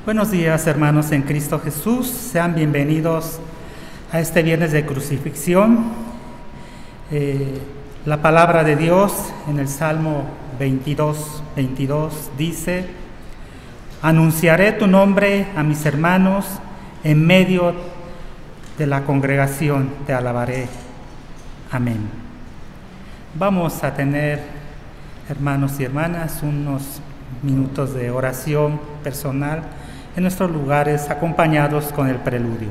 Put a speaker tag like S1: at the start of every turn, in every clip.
S1: Buenos días, hermanos en Cristo Jesús. Sean bienvenidos a este viernes de crucifixión. La palabra de Dios en el Salmo 22 dice: anunciaré tu nombre a mis hermanos, en medio de la congregación te alabaré. Amén. Vamos a tener, hermanos y hermanas, unos minutos de oración personal en nuestros lugares, acompañados con el preludio.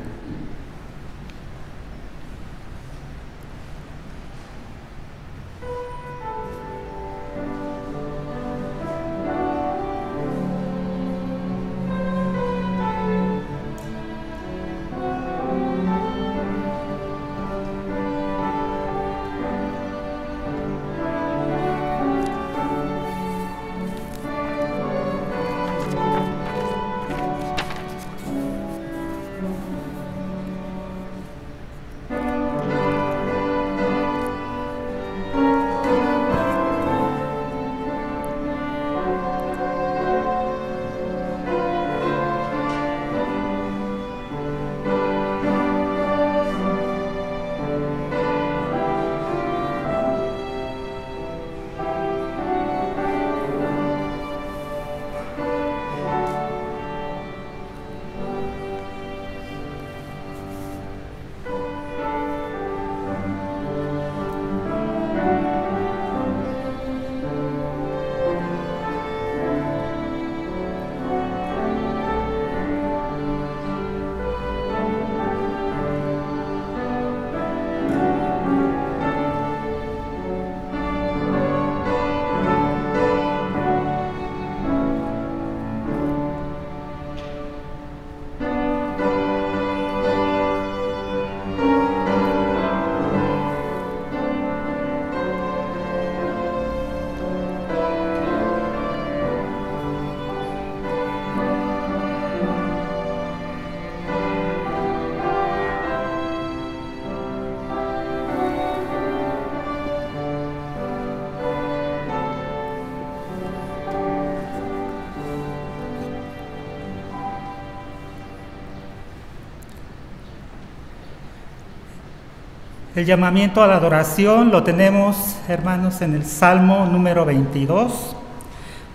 S1: El llamamiento a la adoración lo tenemos, hermanos, en el Salmo número 22.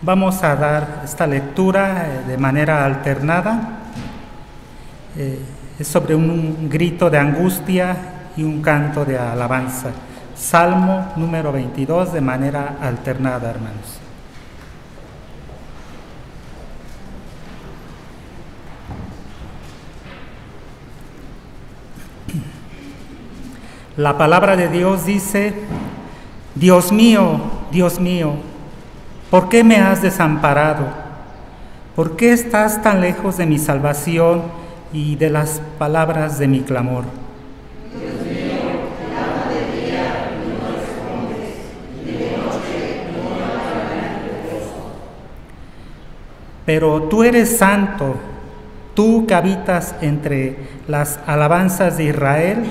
S1: Vamos a dar esta lectura de manera alternada. Es sobre un grito de angustia y un canto de alabanza. Salmo número 22 de manera alternada, hermanos. La palabra de Dios dice: Dios mío, ¿por qué me has desamparado? ¿Por qué estás tan lejos de mi salvación y de las palabras de mi clamor?
S2: Dios mío, te llamo de día y no respondes, y de noche no hablarás de reposo.
S1: Pero tú eres santo, tú que habitas entre las alabanzas de Israel.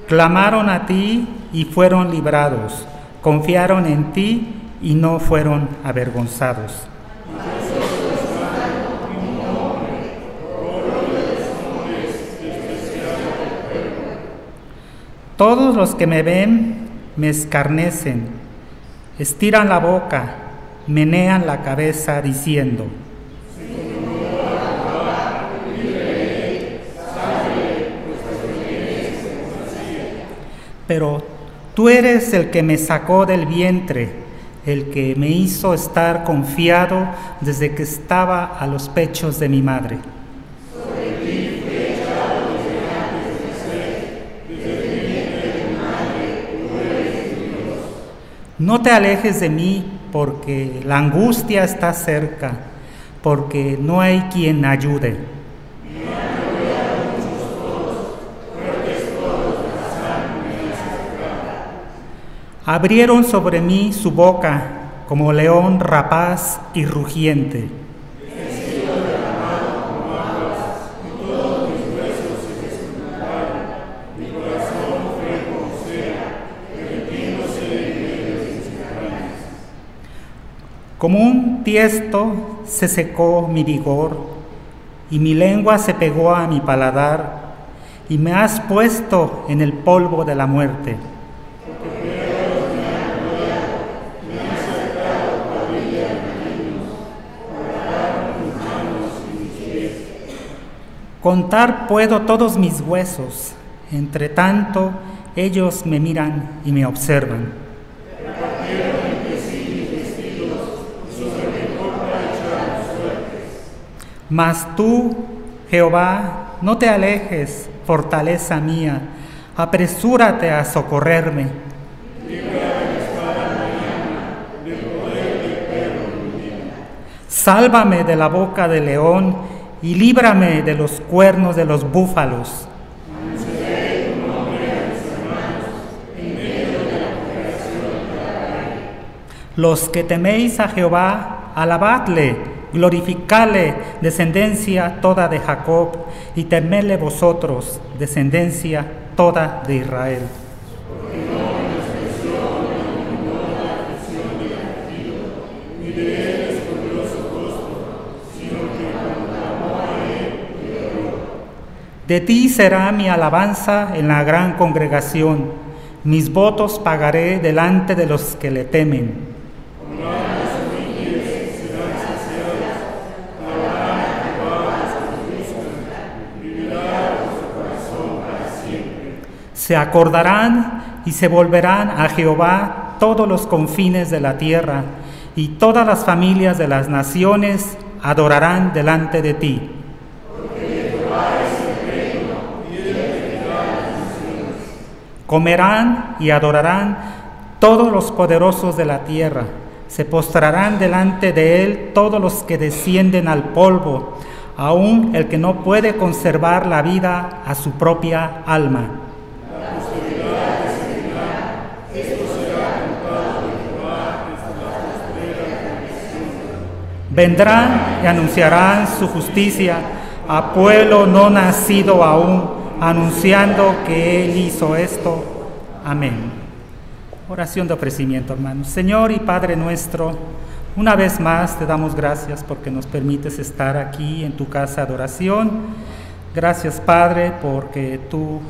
S1: Clamaron a ti y fueron librados, confiaron en ti y no fueron avergonzados. Todos los que me ven me escarnecen, estiran la boca, menean la cabeza diciendo: pero tú eres el que me sacó del vientre, el que me hizo estar confiado desde que estaba a los pechos de mi madre.
S2: Sobre ti fue echado desde antes de nacer, desde el vientre de mi madre, tú eres mi Dios.
S1: No te alejes de mí, porque la angustia está cerca, porque no hay quien ayude. Abrieron sobre mí su boca como león rapaz y rugiente.
S2: Mi corazón fue como cera, derritiéndose en medio de mis entrañas.
S1: Como un tiesto se secó mi vigor, y mi lengua se pegó a mi paladar, y me has puesto en el polvo de la muerte. Contar puedo todos mis huesos, entre tanto ellos me miran y me observan. Mas tú, Jehová, no te alejes, fortaleza mía, apresúrate a socorrerme. Sálvame de la boca del león y líbrame de los cuernos de los búfalos. Los que teméis a Jehová, alabadle, glorificadle, descendencia toda de Jacob, y temedle vosotros, descendencia toda de Israel. De ti será mi alabanza en la gran congregación, mis votos pagaré delante de los que le temen. Se acordarán y se volverán a Jehová todos los confines de la tierra, y todas las familias de las naciones adorarán delante de ti. Comerán y adorarán todos los poderosos de la tierra, se postrarán delante de él todos los que descienden al polvo, aun el que no puede conservar la vida a su propia alma. Vendrán y anunciarán su justicia a pueblo no nacido aún, anunciando que Él hizo esto. Amén. Oración de ofrecimiento, hermanos. Señor y Padre nuestro, una vez más te damos gracias porque nos permites estar aquí en tu casa de adoración. Gracias, Padre, porque tú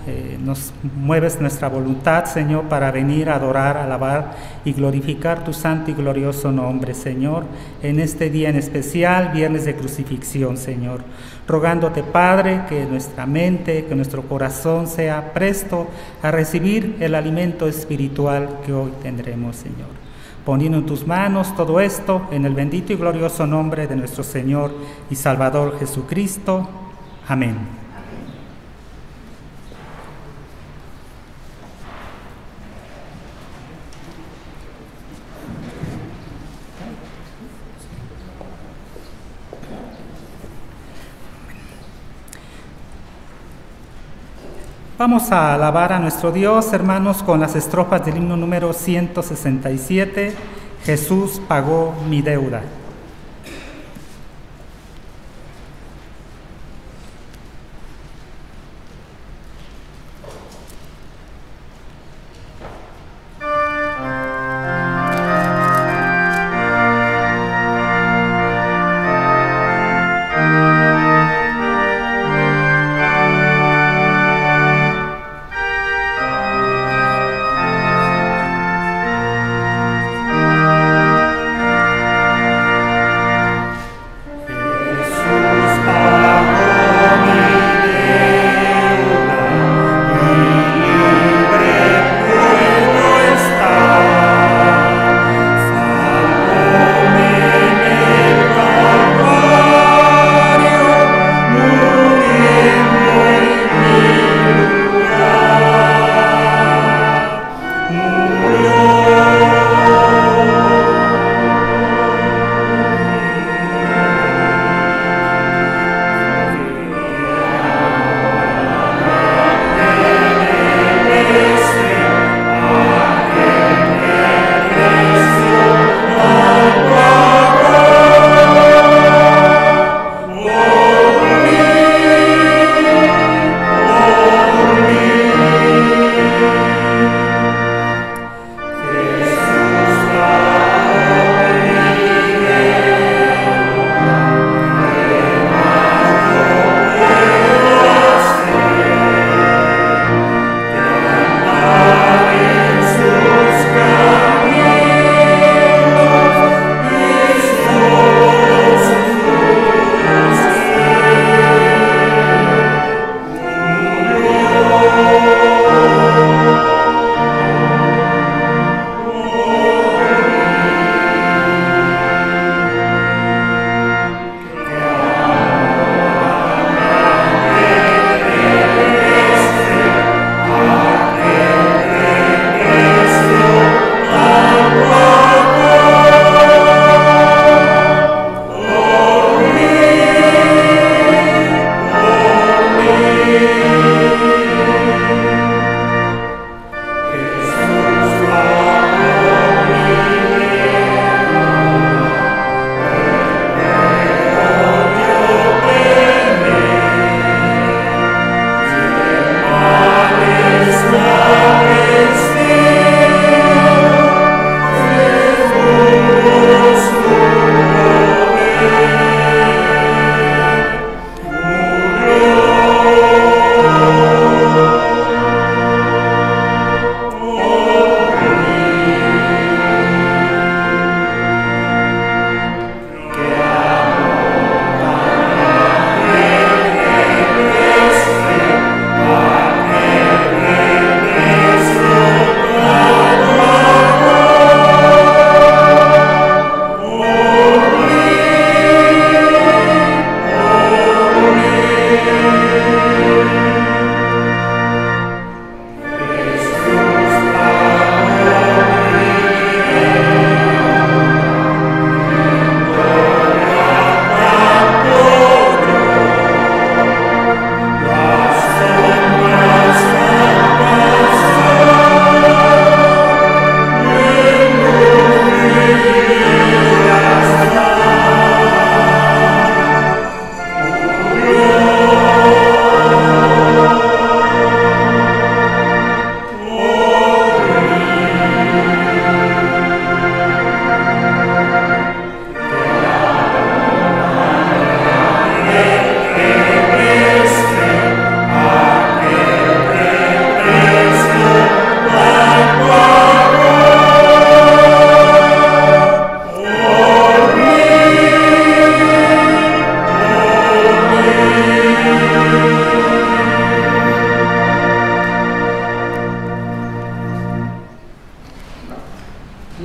S1: nos mueves nuestra voluntad, Señor, para venir a adorar, alabar y glorificar tu santo y glorioso nombre, Señor, en este día en especial, viernes de crucifixión, Señor. Rogándote, Padre, que nuestra mente, que nuestro corazón sea presto a recibir el alimento espiritual que hoy tendremos, Señor. Poniendo en tus manos todo esto, en el bendito y glorioso nombre de nuestro Señor y Salvador Jesucristo. Amén. Vamos a alabar a nuestro Dios, hermanos, con las estrofas del himno número 167, Jesús pagó mi deuda.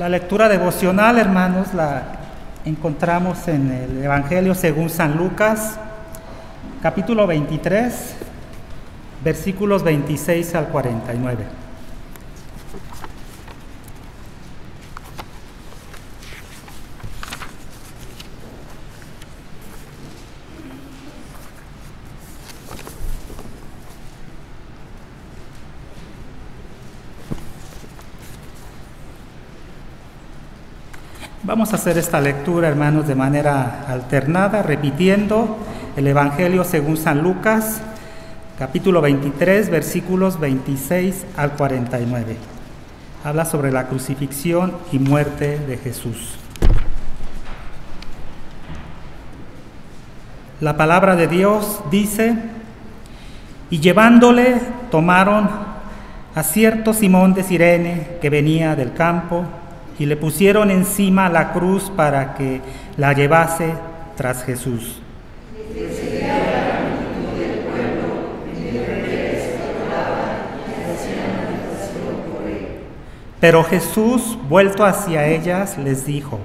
S1: La lectura devocional, hermanos, la encontramos en el Evangelio según San Lucas, capítulo 23, versículos 26 al 49. Vamos a hacer esta lectura, hermanos, de manera alternada, repitiendo el Evangelio según San Lucas, capítulo 23, versículos 26 al 49. Habla sobre la crucifixión y muerte de Jesús. La palabra de Dios dice: y llevándole, tomaron a cierto Simón de Cirene que venía del campo, y le pusieron encima la cruz para que la llevase tras Jesús. Pero Jesús, vuelto hacia ellas, les dijo: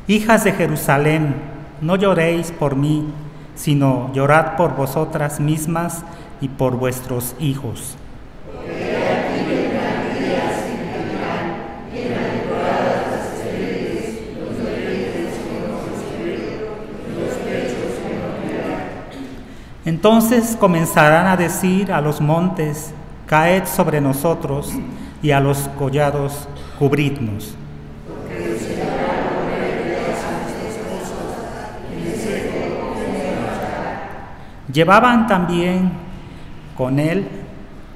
S1: hijas de Jerusalén, no lloréis por mí, sino llorad por vosotras mismas y por vuestros hijos. Entonces comenzarán a decir a los montes: caed sobre nosotros, y a los collados: cubridnos. Llevaban también con él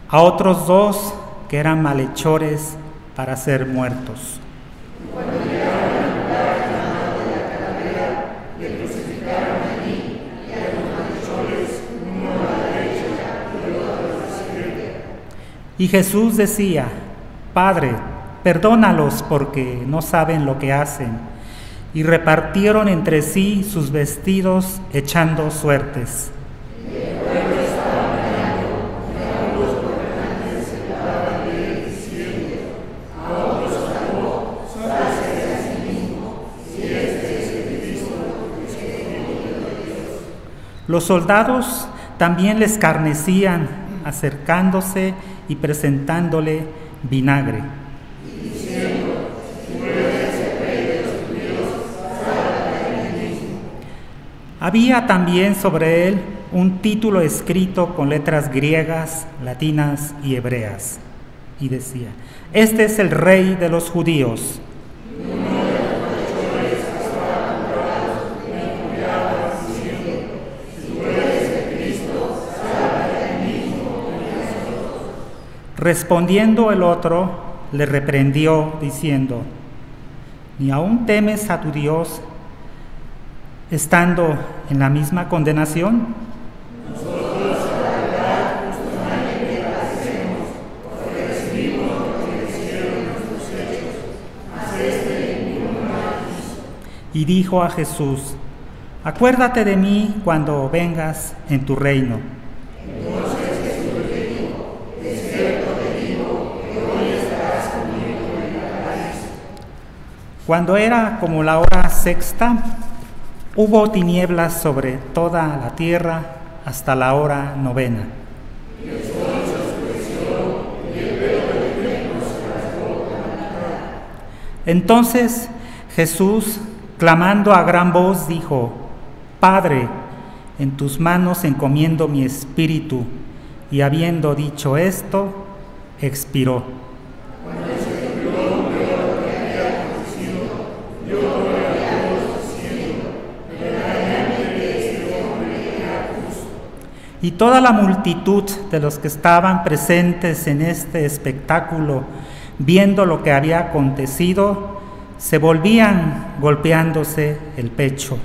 S1: a otros dos que eran malhechores para ser muertos. Y Jesús decía: Padre, perdónalos porque no saben lo que hacen. Y repartieron entre sí sus vestidos, echando suertes. Los soldados también le escarnecían, acercándose y presentándole vinagre. Había también sobre él un título escrito con letras griegas, latinas y hebreas, y decía: este es el Rey de los judíos. Respondiendo el otro, le reprendió diciendo: ¿ni aún temes a tu Dios, estando en la misma condenación? Nosotros a la verdad justamente padecemos, porque recibimos lo que hicieron nuestros hechos, mas este ninguno hizo. Y dijo a Jesús: acuérdate de mí cuando vengas en tu reino. Cuando era como la hora sexta, hubo tinieblas sobre toda la tierra hasta la hora novena. Entonces Jesús, clamando a gran voz, dijo: Padre, en tus manos encomiendo mi espíritu. Y habiendo dicho esto, expiró. Y toda la multitud de los que estaban presentes en este espectáculo, viendo lo que había acontecido, se volvían golpeándose el pecho.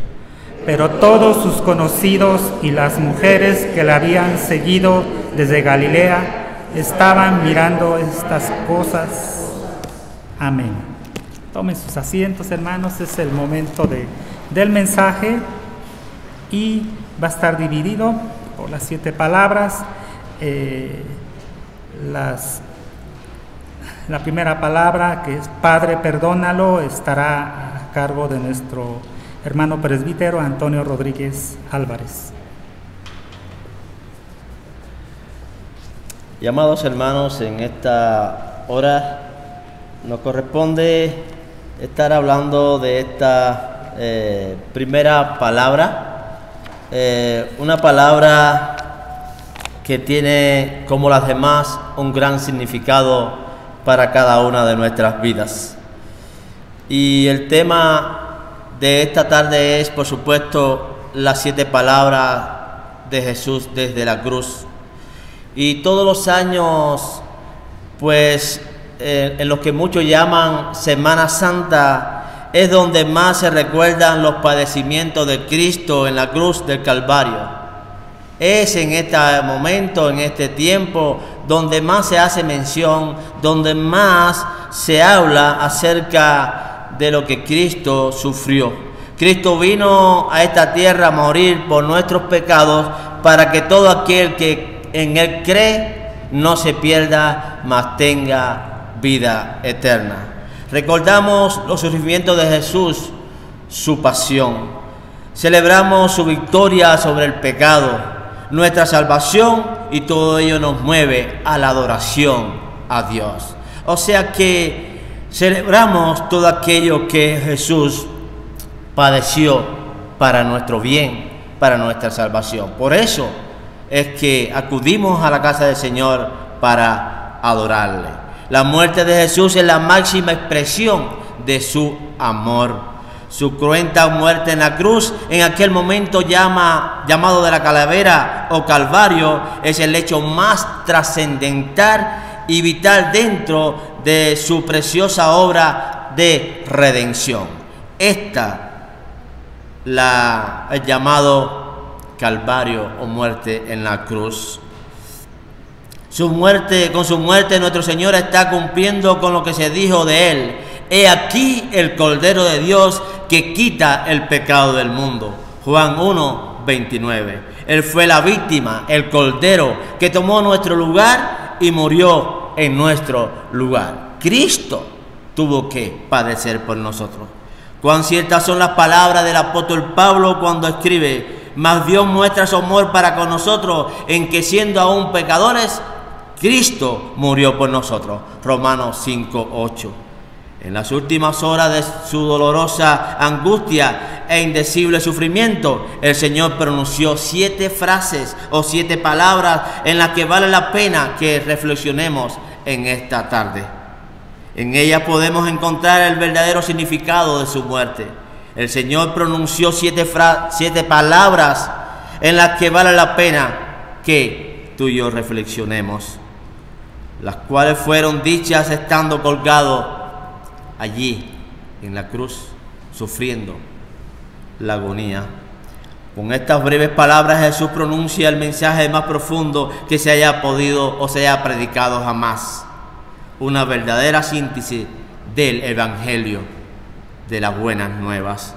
S1: Pero todos sus conocidos y las mujeres que la habían seguido desde Galilea estaban mirando estas cosas. Amén. Tomen sus asientos, hermanos, es el momento del mensaje y va a estar dividido por las 7 palabras. La primera palabra, que es Padre, perdónalo, estará a cargo de nuestro hermano presbítero Antonio Rodríguez Álvarez.
S3: Llamados hermanos, en esta hora nos corresponde estar hablando de esta primera palabra, una palabra que tiene, como las demás, un gran significado para cada una de nuestras vidas. Y el tema de esta tarde es, por supuesto, las 7 palabras de Jesús desde la cruz. Y todos los años, pues, en lo que muchos llaman Semana Santa, es donde más se recuerdan los padecimientos de Cristo en la cruz del Calvario. Es en este momento, en este tiempo, donde más se hace mención, donde más se habla acerca de lo que Cristo sufrió. Cristo vino a esta tierra a morir por nuestros pecados para que todo aquel que en Él cree no se pierda, mas tenga vida eterna. Recordamos los sufrimientos de Jesús, su pasión. Celebramos su victoria sobre el pecado, nuestra salvación, y todo ello nos mueve a la adoración a Dios. O sea que celebramos todo aquello que Jesús padeció para nuestro bien, para nuestra salvación. Por eso es que acudimos a la casa del Señor para adorarle. La muerte de Jesús es la máxima expresión de su amor. Su cruenta muerte en la cruz, en aquel momento llamado de la calavera o Calvario, es el hecho más trascendental y vital dentro de su preciosa obra de redención. El llamado Calvario o muerte en la cruz. Con su muerte nuestro Señor está cumpliendo con lo que se dijo de Él. He aquí el Cordero de Dios que quita el pecado del mundo. Juan 1, 29. Él fue la víctima, el Cordero que tomó nuestro lugar y murió en nuestro lugar. Cristo tuvo que padecer por nosotros. Cuán ciertas son las palabras del apóstol Pablo cuando escribe: mas Dios muestra su amor para con nosotros en que, siendo aún pecadores, Cristo murió por nosotros. Romanos 5, 8. En las últimas horas de su dolorosa angustia e indecible sufrimiento, el Señor pronunció 7 frases o 7 palabras en las que vale la pena que reflexionemos en esta tarde. En ellas podemos encontrar el verdadero significado de su muerte. El Señor pronunció 7 palabras en las que vale la pena que tú y yo reflexionemos, las cuales fueron dichas estando colgado allí en la cruz, sufriendo la agonía. Con estas breves palabras Jesús pronuncia el mensaje más profundo que se haya podido o se haya predicado jamás. Una verdadera síntesis del Evangelio de las buenas nuevas.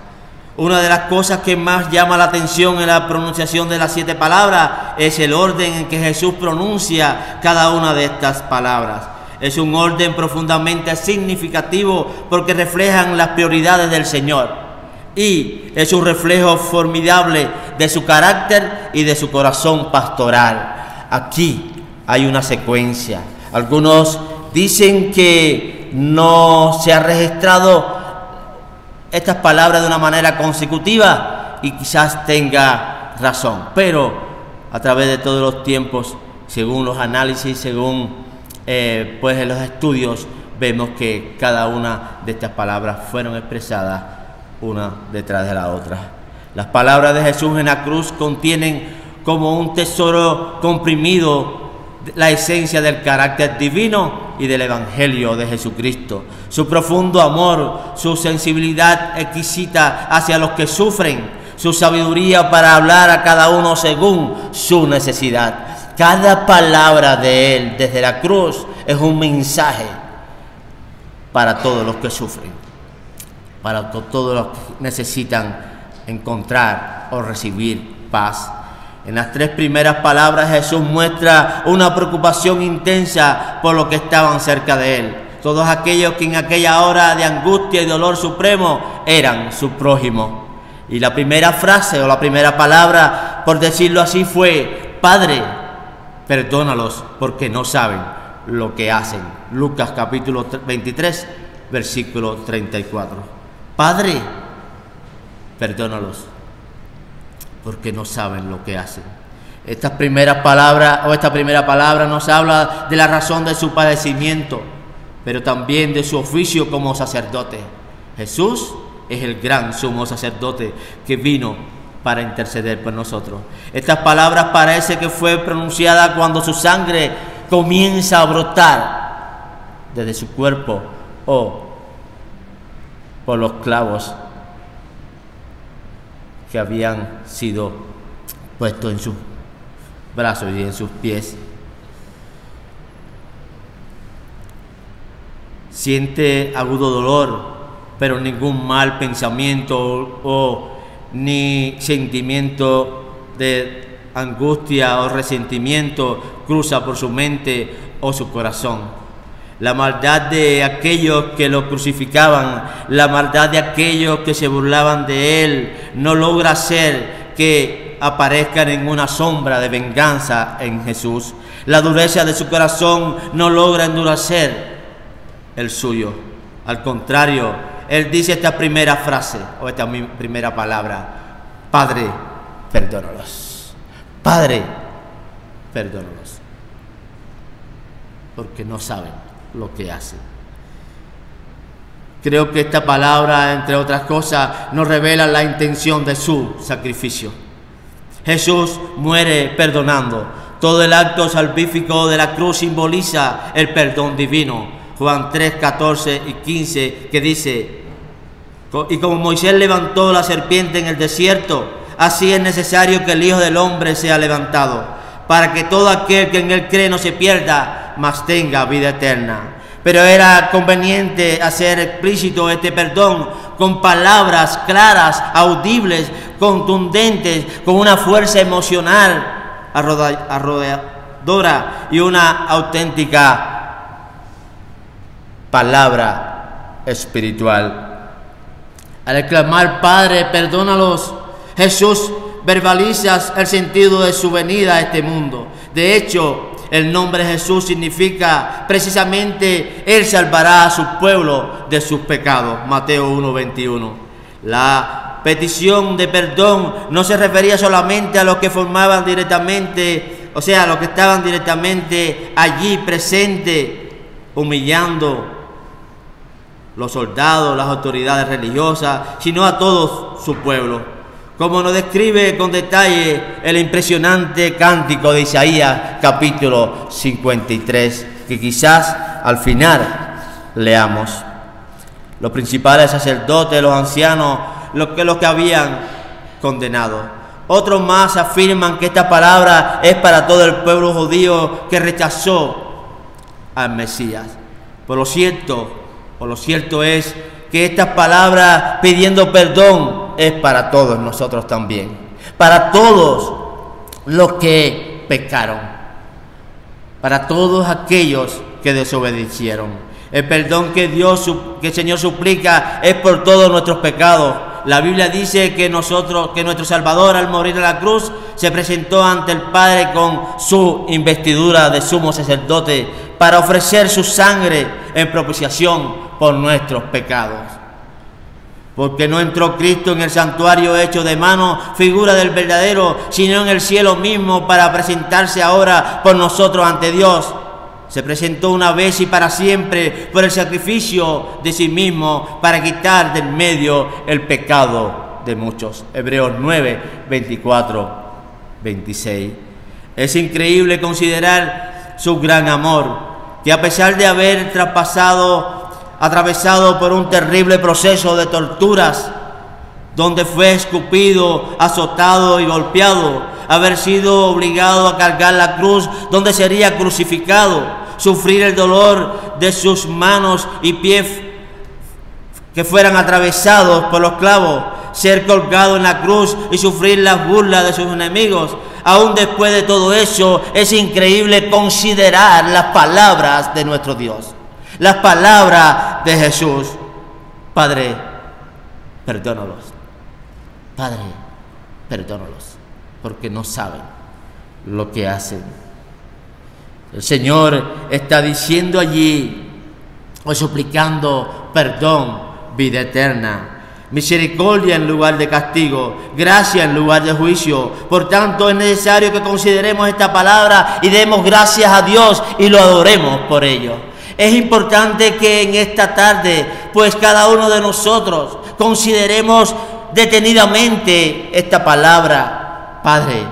S3: Una de las cosas que más llama la atención en la pronunciación de las 7 palabras es el orden en que Jesús pronuncia cada una de estas palabras. Es un orden profundamente significativo porque reflejan las prioridades del Señor y es un reflejo formidable de su carácter y de su corazón pastoral. Aquí hay una secuencia. Algunos dicen que no se ha registrado estas palabras de una manera consecutiva y quizás tenga razón, pero a través de todos los tiempos, según los análisis, según pues en los estudios, vemos que cada una de estas palabras fueron expresadas una detrás de la otra. Las palabras de Jesús en la cruz contienen como un tesoro comprimido la esencia del carácter divino y del Evangelio de Jesucristo, su profundo amor, su sensibilidad exquisita hacia los que sufren, su sabiduría para hablar a cada uno según su necesidad. Cada palabra de Él desde la cruz es un mensaje para todos los que sufren, para todos los que necesitan encontrar o recibir paz. En las 3 primeras palabras Jesús muestra una preocupación intensa por los que estaban cerca de Él. todos aquellos que en aquella hora de angustia y dolor supremo eran su prójimo. Y la primera frase o la primera palabra, por decirlo así, fue: Padre, perdónalos porque no saben lo que hacen. Lucas capítulo 23, versículo 34. Padre, perdónalos porque no saben lo que hacen. Esta primera palabra nos habla de la razón de su padecimiento, pero también de su oficio como sacerdote. Jesús es el gran sumo sacerdote que vino para interceder por nosotros. Estas palabras parece que fue pronunciada cuando su sangre comienza a brotar desde su cuerpo o por los clavos que habían sido puestos en sus brazos y en sus pies. Siente agudo dolor, pero ningún mal pensamiento o ni sentimiento de angustia o resentimiento cruza por su mente o su corazón. La maldad de aquellos que lo crucificaban, la maldad de aquellos que se burlaban de él, no logra hacer que aparezcan en una sombra de venganza en Jesús. La dureza de su corazón no logra endurecer el suyo. Al contrario, él dice esta primera frase o esta primera palabra: Padre, perdónalos. Padre, perdónalos, porque no saben lo que hacen. Creo que esta palabra, entre otras cosas, nos revela la intención de su sacrificio. Jesús muere perdonando. Todo el acto salvífico de la cruz simboliza el perdón divino. Juan 3, 14 y 15, que dice: y como Moisés levantó la serpiente en el desierto, así es necesario que el Hijo del Hombre sea levantado, para que todo aquel que en él cree no se pierda, mas tenga vida eterna. Pero era conveniente hacer explícito este perdón con palabras claras, audibles, contundentes, con una fuerza emocional arrolladora y una auténtica palabra espiritual. Al exclamar: Padre, perdónalos, Jesús verbaliza el sentido de su venida a este mundo. De hecho, el nombre Jesús significa precisamente: Él salvará a su pueblo de sus pecados. Mateo 1:21. La petición de perdón no se refería solamente a los que formaban directamente, o sea, a los que estaban directamente allí presentes, humillando los soldados, las autoridades religiosas, sino a todo su pueblo. Como nos describe con detalle el impresionante cántico de Isaías capítulo 53, que quizás al final leamos. Los principales sacerdotes, los ancianos, los que habían condenado. Otros más afirman que esta palabra es para todo el pueblo judío que rechazó al Mesías. Por lo cierto es que estas palabras pidiendo perdón es para todos nosotros también, para todos los que pecaron, para todos aquellos que desobedecieron. El perdón que el Señor suplica es por todos nuestros pecados. La Biblia dice que nuestro Salvador, al morir en la cruz, se presentó ante el Padre con su investidura de sumo sacerdote para ofrecer su sangre en propiciación por nuestros pecados. Porque no entró Cristo en el santuario hecho de mano, figura del verdadero, sino en el cielo mismo, para presentarse ahora por nosotros ante Dios. Se presentó una vez y para siempre por el sacrificio de sí mismo para quitar del medio el pecado de muchos. Hebreos 9, 24, 26. Es increíble considerar su gran amor, que a pesar de haber atravesado por un terrible proceso de torturas, donde fue escupido, azotado y golpeado, haber sido obligado a cargar la cruz donde sería crucificado, sufrir el dolor de sus manos y pies que fueran atravesados por los clavos, ser colgado en la cruz y sufrir las burlas de sus enemigos. Aún después de todo eso, es increíble considerar las palabras de nuestro Dios. las palabras de Jesús. Padre, perdónalos. Padre, perdónalos, porque no saben lo que hacen. El Señor está diciendo allí, o suplicando perdón, vida eterna, misericordia en lugar de castigo, gracia en lugar de juicio. Por tanto, es necesario que consideremos esta palabra y demos gracias a Dios y lo adoremos por ello. Es importante que en esta tarde, pues cada uno de nosotros consideremos detenidamente esta palabra. Padre,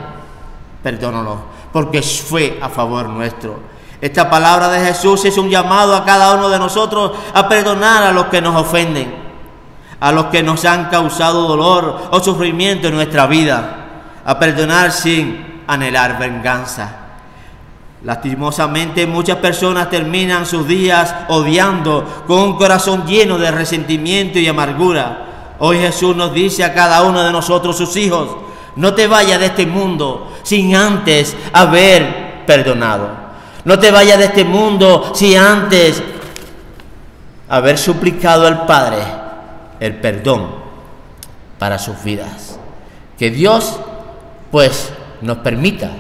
S3: perdónanos, porque fue a favor nuestro. Esta palabra de Jesús es un llamado a cada uno de nosotros a perdonar a los que nos ofenden, a los que nos han causado dolor o sufrimiento en nuestra vida, a perdonar sin anhelar venganza. Lastimosamente, muchas personas terminan sus días odiando, con un corazón lleno de resentimiento y amargura. Hoy Jesús nos dice a cada uno de nosotros, sus hijos: no te vayas de este mundo sin antes haber perdonado. No te vayas de este mundo sin antes haber suplicado al Padre el perdón para sus vidas. Que Dios, pues, nos permita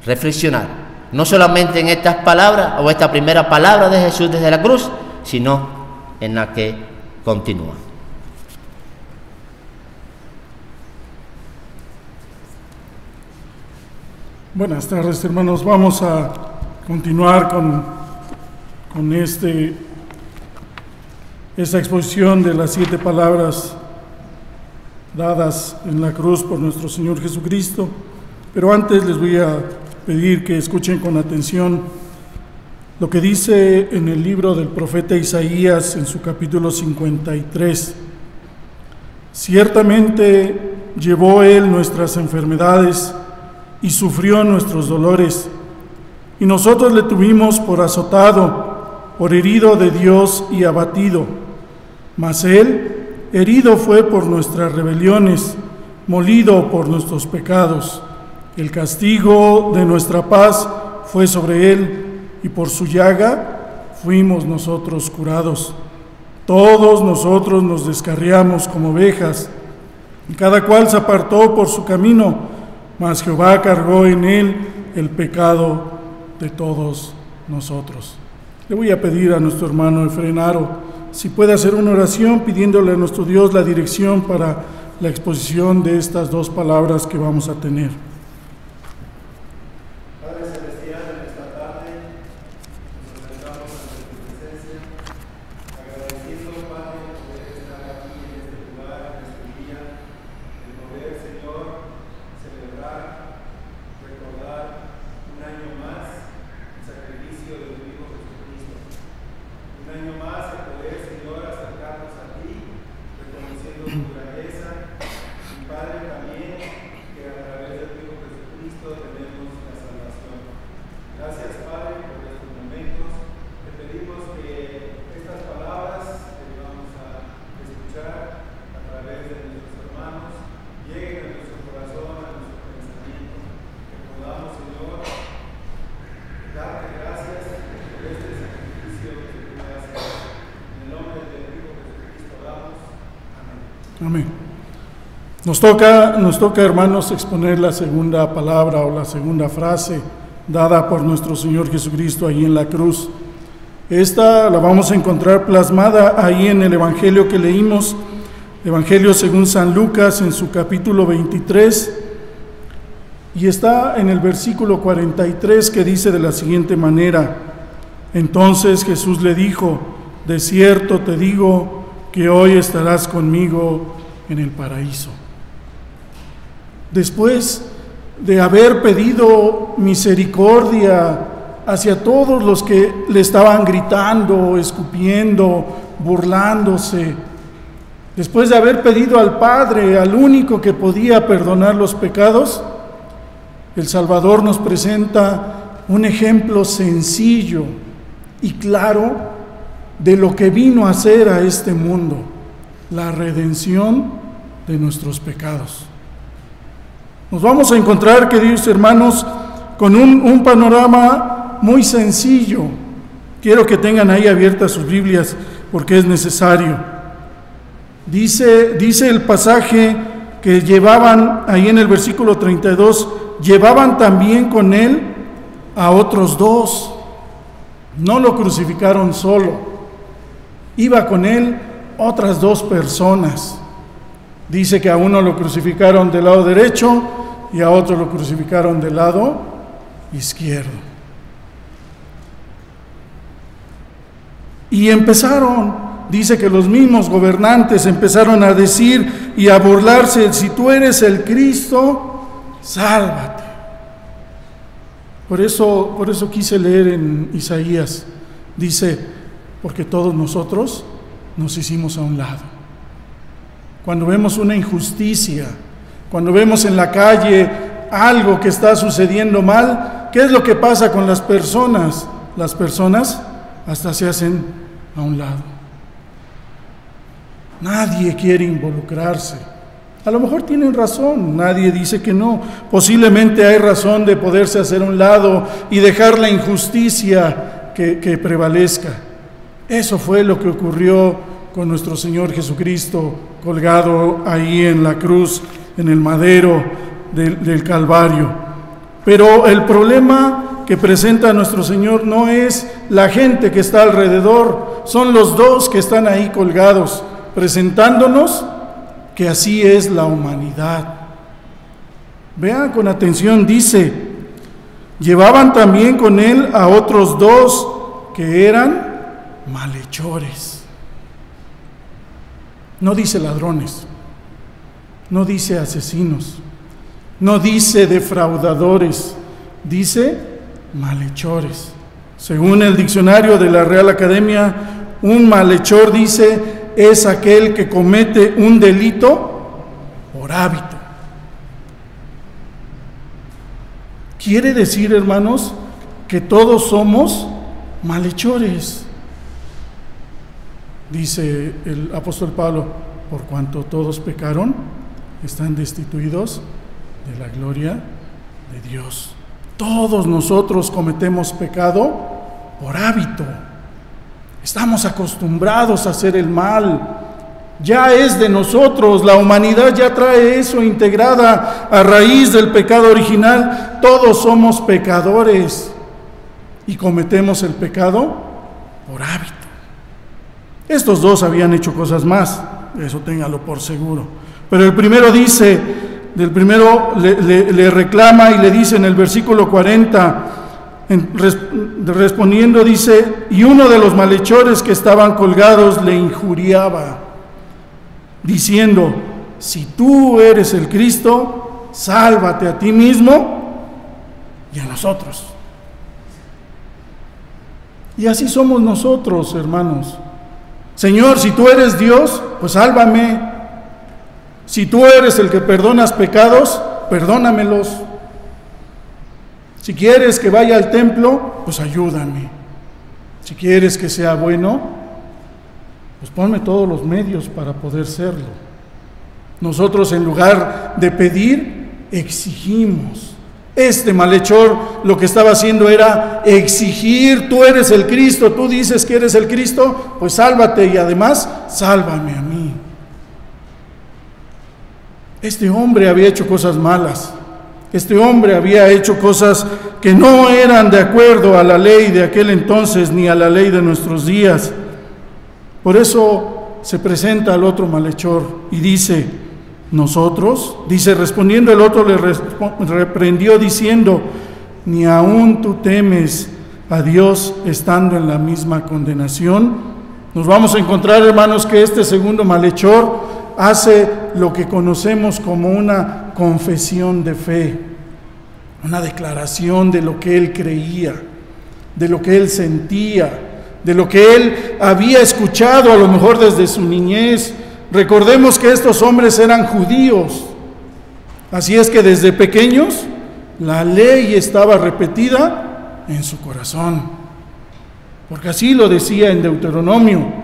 S3: reflexionar, no solamente en estas palabras o esta primera palabra de Jesús desde la cruz, sino en la que continúa.
S4: Buenas tardes, hermanos. Vamos a continuar con esta exposición de las 7 palabras dadas en la cruz por nuestro Señor Jesucristo. Pero antes les voy a pedir que escuchen con atención lo que dice en el libro del profeta Isaías en su capítulo 53. Ciertamente llevó Él nuestras enfermedades y sufrió nuestros dolores, y nosotros le tuvimos por azotado, por herido de Dios y abatido. Mas Él herido fue por nuestras rebeliones, molido por nuestros pecados. El castigo de nuestra paz fue sobre Él, y por su llaga fuimos nosotros curados. Todos nosotros nos descarriamos como ovejas, y cada cual se apartó por su camino, mas Jehová cargó en Él el pecado de todos nosotros. Le voy a pedir a nuestro hermano Efraín Aro si puede hacer una oración pidiéndole a nuestro Dios la dirección para la exposición de estas 2 palabras que vamos a tener.
S5: Padre Celestial, en esta tarde nos presentamos ante tu presencia, agradeciendo, Padre, poder estar aquí en este lugar, en este día, el poder, Señor, celebrar, recordar un año más el sacrificio de tu Hijo Jesucristo. Un año más el poder, Señor, acercarnos a ti, reconociendo tu grandeza. Y Padre, también que a través de tu Hijo Jesucristo tenemos la salvación. Gracias, Padre, por estos momentos. Te pedimos que estas palabras que vamos a escuchar a través de nuestros hermanos lleguen a nuestro corazón, a nuestro pensamiento. Que podamos, Señor, darte gracias por este sacrificio que tú haces. En el nombre del Hijo Jesucristo damos. Amén.
S4: Amén. Nos toca, hermanos, exponer la segunda palabra o la segunda frase dada por nuestro Señor Jesucristo ahí en la cruz. Esta la vamos a encontrar plasmada ahí en el Evangelio que leímos, Evangelio según San Lucas, en su capítulo 23, y está en el versículo 43, que dice de la siguiente manera: entonces Jesús le dijo: de cierto te digo que hoy estarás conmigo en el paraíso. Después de haber pedido misericordia hacia todos los que le estaban gritando, escupiendo, burlándose, después de haber pedido al Padre, al único que podía perdonar los pecados, el Salvador nos presenta un ejemplo sencillo y claro de lo que vino a hacer a este mundo: la redención de nuestros pecados. Nos vamos a encontrar, queridos hermanos, con un panorama muy sencillo, Quiero que tengan ahí abiertas sus Biblias porque es necesario. Dice el pasaje que llevaban ahí en el versículo 32, llevaban también con él a otros dos. No lo crucificaron solo. Iba con él otras dos personas. Dice que a uno lo crucificaron del lado derecho y a otro lo crucificaron del lado izquierdo. Y dice que los mismos gobernantes empezaron a decir y a burlarse: si tú eres el Cristo, sálvate. Por eso quise leer en Isaías. Dice, porque todos nosotros nos hicimos a un lado. Cuando vemos una injusticia, cuando vemos en la calle algo que está sucediendo mal, ¿qué es lo que pasa con las personas? Las personas hasta se hacen a un lado. Nadie quiere involucrarse. A lo mejor tienen razón, nadie dice que no. Posiblemente hay razón de poderse hacer a un lado y dejar la injusticia que prevalezca. Eso fue lo que ocurrió con nuestro Señor Jesucristo colgado ahí en la cruz, en el madero del Calvario. Pero el problema que presenta nuestro Señor no es la gente que está alrededor, son los dos que están ahí colgados, presentándonos que así es la humanidad. Vean con atención, dice, llevaban también con él a otros dos que eran malhechores. No dice ladrones, no dice asesinos, no dice defraudadores, dice malhechores. Según el diccionario de la Real Academia, un malhechor, dice, es aquel que comete un delito por hábito. Quiere decir, hermanos, que todos somos malhechores. Dice el apóstol Pablo, por cuanto todos pecaron, están destituidos de la gloria de Dios. Todos nosotros cometemos pecado por hábito. Estamos acostumbrados a hacer el mal. Ya es de nosotros, la humanidad ya trae eso integrada a raíz del pecado original. Todos somos pecadores y cometemos el pecado por hábito. Estos dos habían hecho cosas más, eso téngalo por seguro. Pero el primero dice, del primero le reclama y le dice en el versículo 40, respondiendo dice, y uno de los malhechores que estaban colgados le injuriaba, diciendo, si tú eres el Cristo, sálvate a ti mismo y a nosotros. Y así somos nosotros, hermanos. Señor, si tú eres Dios, pues sálvame. Si tú eres el que perdonas pecados, perdónamelos. Si quieres que vaya al templo, pues ayúdame. Si quieres que sea bueno, pues ponme todos los medios para poder serlo. Nosotros, en lugar de pedir, exigimos. Este malhechor lo que estaba haciendo era exigir: tú eres el Cristo, tú dices que eres el Cristo, pues sálvate y además sálvame a mí. Este hombre había hecho cosas malas. Este hombre había hecho cosas que no eran de acuerdo a la ley de aquel entonces ni a la ley de nuestros días. Por eso se presenta al otro malhechor y dice: nosotros, dice, respondiendo el otro le reprendió diciendo: ni aún tú temes a Dios estando en la misma condenación. Nos vamos a encontrar, hermanos, que este segundo malhechor hace lo que conocemos como una confesión de fe, una declaración de lo que él creía, de lo que él sentía, de lo que él había escuchado a lo mejor desde su niñez. Recordemos que estos hombres eran judíos, así es que desde pequeños la ley estaba repetida en su corazón, porque así lo decía en Deuteronomio.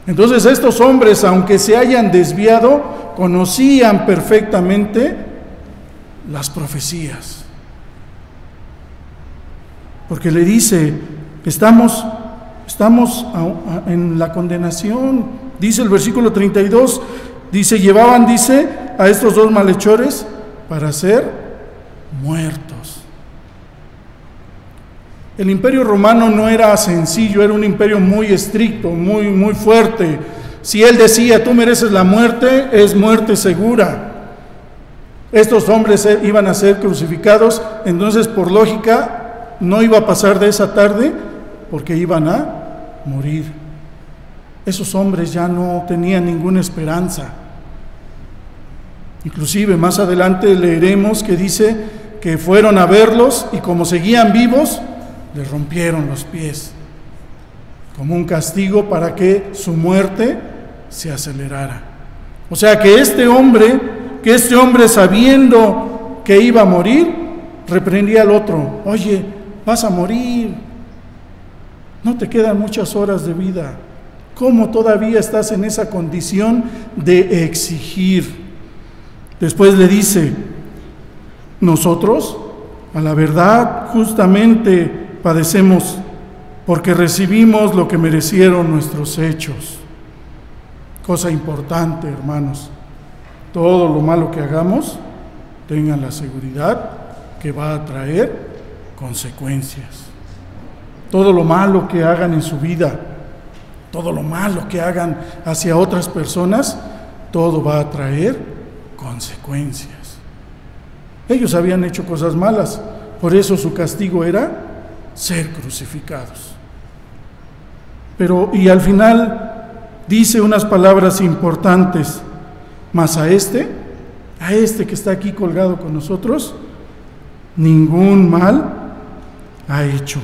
S4: Entonces estos hombres, aunque se hayan desviado, conocían perfectamente las profecías, porque le dice: estamos estamos en la condenación. Dice el versículo 32, dice, llevaban, dice, a estos dos malhechores para ser muertos. El imperio romano no era sencillo, era un imperio muy estricto, muy fuerte. Si él decía, tú mereces la muerte, es muerte segura. Estos hombres iban a ser crucificados, entonces por lógica no iba a pasar de esa tarde porque iban a morir. Esos hombres ya no tenían ninguna esperanza. Inclusive más adelante leeremos que dice que fueron a verlos y como seguían vivos, les rompieron los pies, como un castigo para que su muerte se acelerara. O sea que este hombre sabiendo que iba a morir, reprendía al otro: oye, vas a morir, no te quedan muchas horas de vida, ¿cómo todavía estás en esa condición de exigir? Después le dice: nosotros, a la verdad, justamente padecemos porque recibimos lo que merecieron nuestros hechos. Cosa importante, hermanos, todo lo malo que hagamos, tengan la seguridad que va a traer consecuencias. Todo lo malo que hagan en su vida, todo lo malo que hagan hacia otras personas, todo va a traer consecuencias. Ellos habían hecho cosas malas, por eso su castigo era ser crucificados. Pero, y al final dice unas palabras importantes: mas a este que está aquí colgado con nosotros, ningún mal ha hecho.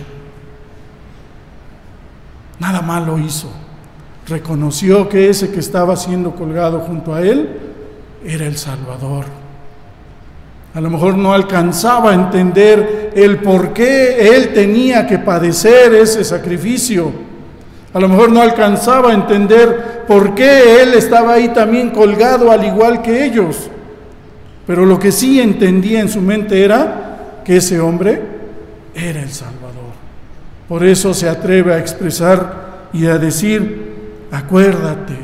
S4: Nada malo hizo. Reconoció que ese que estaba siendo colgado junto a él era el Salvador. A lo mejor no alcanzaba a entender el por qué él tenía que padecer ese sacrificio. A lo mejor no alcanzaba a entender por qué él estaba ahí también colgado al igual que ellos. Pero lo que sí entendía en su mente era que ese hombre era el Salvador. Por eso se atreve a expresar y a decir: acuérdate,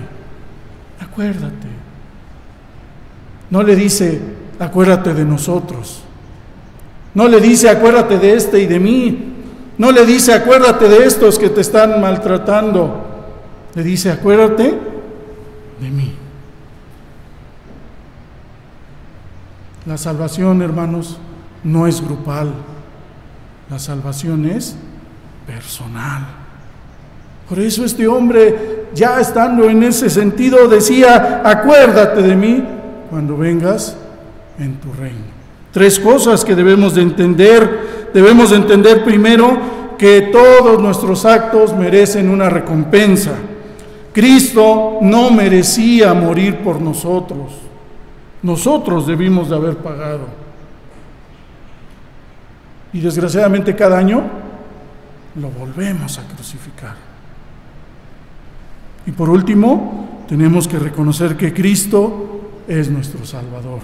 S4: acuérdate. No le dice: acuérdate de nosotros. No le dice: acuérdate de este y de mí. No le dice: acuérdate de estos que te están maltratando. Le dice: acuérdate de mí. La salvación, hermanos, no es grupal. La salvación es personal. Por eso este hombre, ya estando en ese sentido, decía: acuérdate de mí cuando vengas en tu reino. Tres cosas que debemos de entender. Debemos de entender primero que todos nuestros actos merecen una recompensa. Cristo no merecía morir por nosotros. Nosotros debimos de haber pagado. Y desgraciadamente cada año lo volvemos a crucificar. Y por último, tenemos que reconocer que Cristo es nuestro Salvador.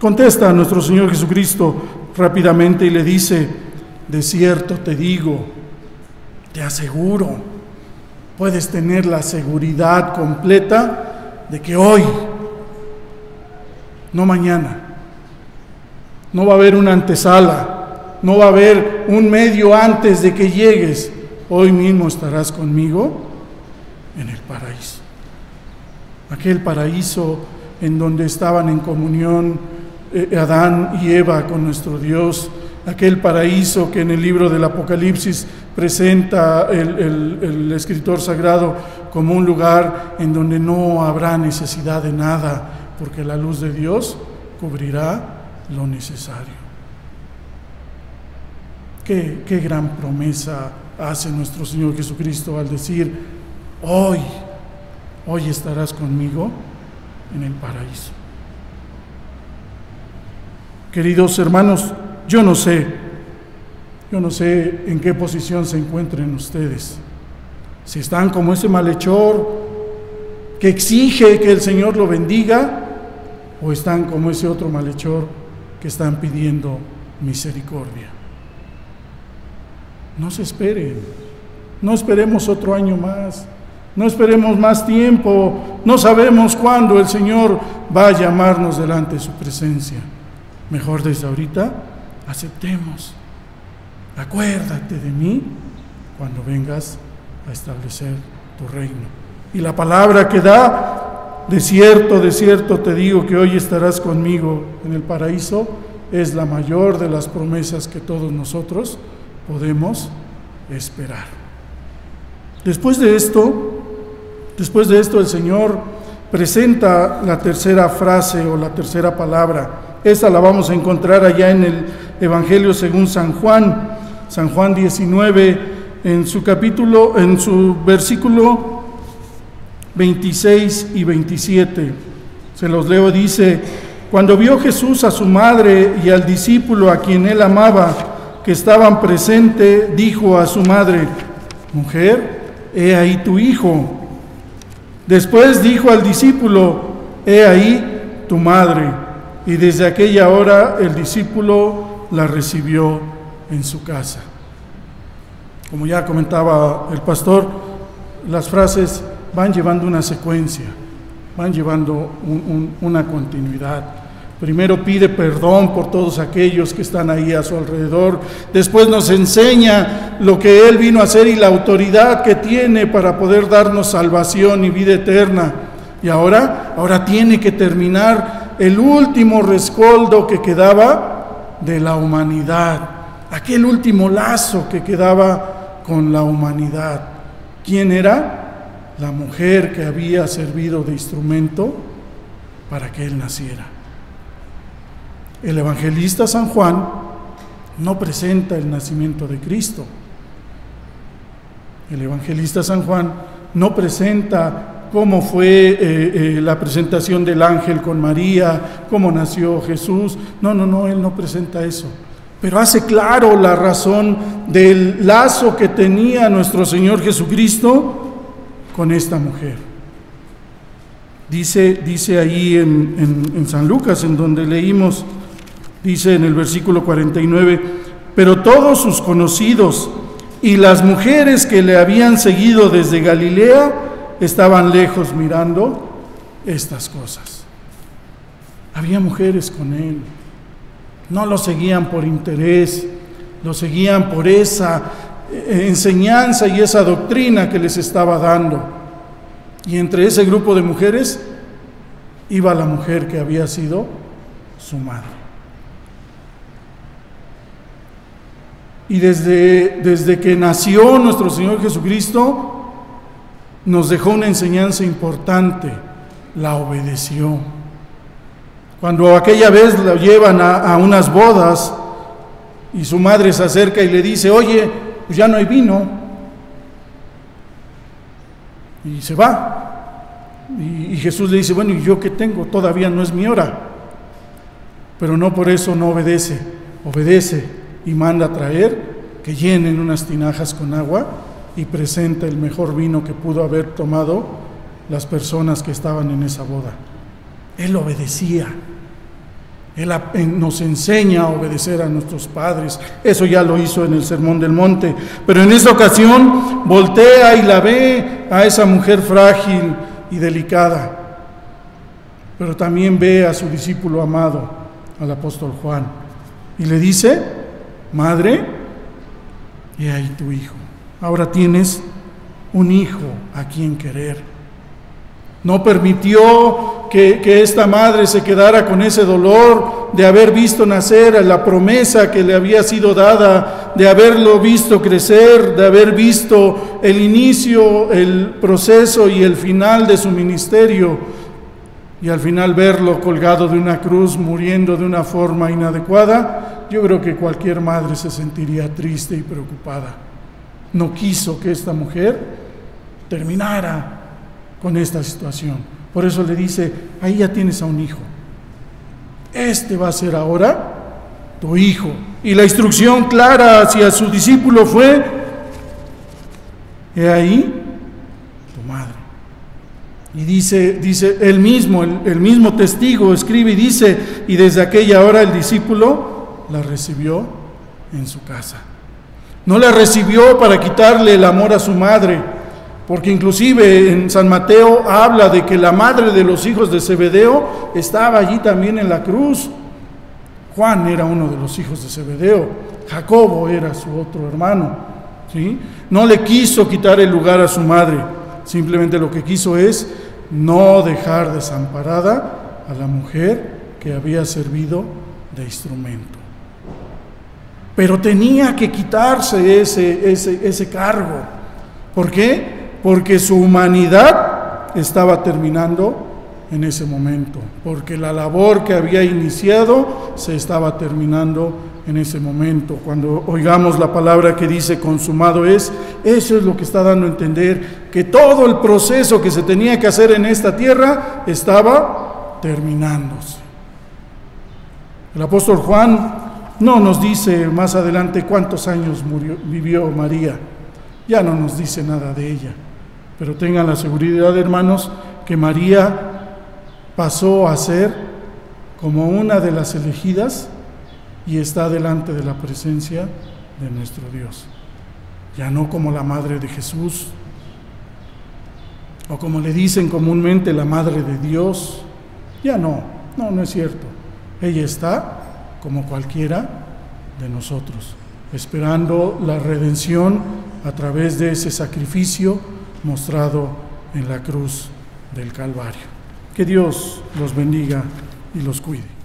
S4: Contesta a nuestro Señor Jesucristo rápidamente y le dice: de cierto te digo, te aseguro, puedes tener la seguridad completa de que hoy, no mañana, no va a haber una antesala, no va a haber un medio antes de que llegues, hoy mismo estarás conmigo en el paraíso. Aquel paraíso en donde estaban en comunión Adán y Eva con nuestro Dios, aquel paraíso que en el libro del Apocalipsis presenta el escritor sagrado como un lugar en donde no habrá necesidad de nada, porque la luz de Dios cubrirá lo necesario. Qué gran promesa hace nuestro Señor Jesucristo al decir: hoy estarás conmigo en el paraíso. Queridos hermanos, yo no sé en qué posición se encuentren ustedes. Si están como ese malhechor que exige que el Señor lo bendiga, o están como ese otro malhechor que están pidiendo misericordia. No se esperen, No esperemos otro año más, no esperemos más tiempo, no sabemos cuándo el Señor va a llamarnos delante de su presencia. Mejor desde ahorita aceptemos. Acuérdate de mí cuando vengas a establecer tu reino. Y la palabra que da, de cierto te digo que hoy estarás conmigo en el paraíso, es la mayor de las promesas que todos nosotros podemos esperar. Después de esto el Señor presenta la tercera frase o la tercera palabra. Esta la vamos a encontrar allá en el Evangelio según San Juan 19, en su versículo 26 y 27. Se los leo, dice: cuando vio Jesús a su madre y al discípulo a quien él amaba, que estaban presentes, dijo a su madre: mujer, he ahí tu hijo. Después dijo al discípulo: he ahí tu madre. Y desde aquella hora el discípulo la recibió en su casa. Como ya comentaba el pastor, las frases van llevando una secuencia, van llevando una continuidad. Primero pide perdón por todos aquellos que están ahí a su alrededor. Después nos enseña lo que Él vino a hacer y la autoridad que tiene para poder darnos salvación y vida eterna. Y ahora tiene que terminar el último rescoldo que quedaba de la humanidad. Aquel último lazo que quedaba con la humanidad. ¿Quién era? La mujer que había servido de instrumento para que Él naciera. El evangelista San Juan no presenta el nacimiento de Cristo. El evangelista San Juan no presenta cómo fue la presentación del ángel con María, cómo nació Jesús. No, él no presenta eso. Pero hace claro la razón del lazo que tenía nuestro Señor Jesucristo con esta mujer. Dice ahí en San Lucas, en donde leímos, dice en el versículo 49, pero todos sus conocidos y las mujeres que le habían seguido desde Galilea estaban lejos mirando estas cosas. Había mujeres con Él. No lo seguían por interés, lo seguían por esa enseñanza y esa doctrina que les estaba dando. Y entre ese grupo de mujeres iba la mujer que había sido su madre. Y desde que nació nuestro Señor Jesucristo, nos dejó una enseñanza importante: la obedeció. Cuando aquella vez lo llevan a unas bodas y su madre se acerca y le dice: oye, pues ya no hay vino, y se va, y Jesús le dice: bueno, ¿y yo qué tengo? Todavía no es mi hora. Pero no por eso no obedece y manda a traer que llenen unas tinajas con agua y presenta el mejor vino que pudo haber tomado las personas que estaban en esa boda. Él obedecía. Él nos enseña a obedecer a nuestros padres. Eso ya lo hizo en el Sermón del Monte. Pero en esta ocasión voltea y la ve a esa mujer frágil y delicada. Pero también ve a su discípulo amado, al apóstol Juan. Y le dice: madre, he ahí tu hijo. Ahora tienes un hijo a quien querer. No permitió que esta madre se quedara con ese dolor de haber visto nacer a la promesa que le había sido dada, de haberlo visto crecer, de haber visto el inicio, el proceso y el final de su ministerio, y al final verlo colgado de una cruz, muriendo de una forma inadecuada. Yo creo que cualquier madre se sentiría triste y preocupada. No quiso que esta mujer terminara con esta situación. Por eso le dice: ahí ya tienes a un hijo. Este va a ser ahora tu hijo. Y la instrucción clara hacia su discípulo fue: he ahí tu madre. Y dice él mismo, el mismo testigo escribe y dice: y desde aquella hora el discípulo la recibió en su casa. No la recibió para quitarle el amor a su madre, porque inclusive en San Mateo habla de que la madre de los hijos de Zebedeo estaba allí también en la cruz. Juan era uno de los hijos de Zebedeo, Jacobo era su otro hermano, ¿sí? No le quiso quitar el lugar a su madre, simplemente lo que quiso es no dejar desamparada a la mujer que había servido de instrumento. Pero tenía que quitarse ese cargo. ¿Por qué? Porque su humanidad estaba terminando en ese momento, porque la labor que había iniciado se estaba terminando en ese momento. Cuando oigamos la palabra que dice consumado es, eso es lo que está dando a entender, que todo el proceso que se tenía que hacer en esta tierra estaba terminándose. El apóstol Juan no nos dice más adelante cuántos años vivió María, ya no nos dice nada de ella, pero tengan la seguridad, hermanos, que María pasó a ser como una de las elegidas y está delante de la presencia de nuestro Dios. Ya no como la madre de Jesús, o como le dicen comúnmente, la madre de Dios. Ya no es cierto. Ella está como cualquiera de nosotros, esperando la redención a través de ese sacrificio mostrado en la cruz del Calvario. Que Dios los bendiga y los cuide.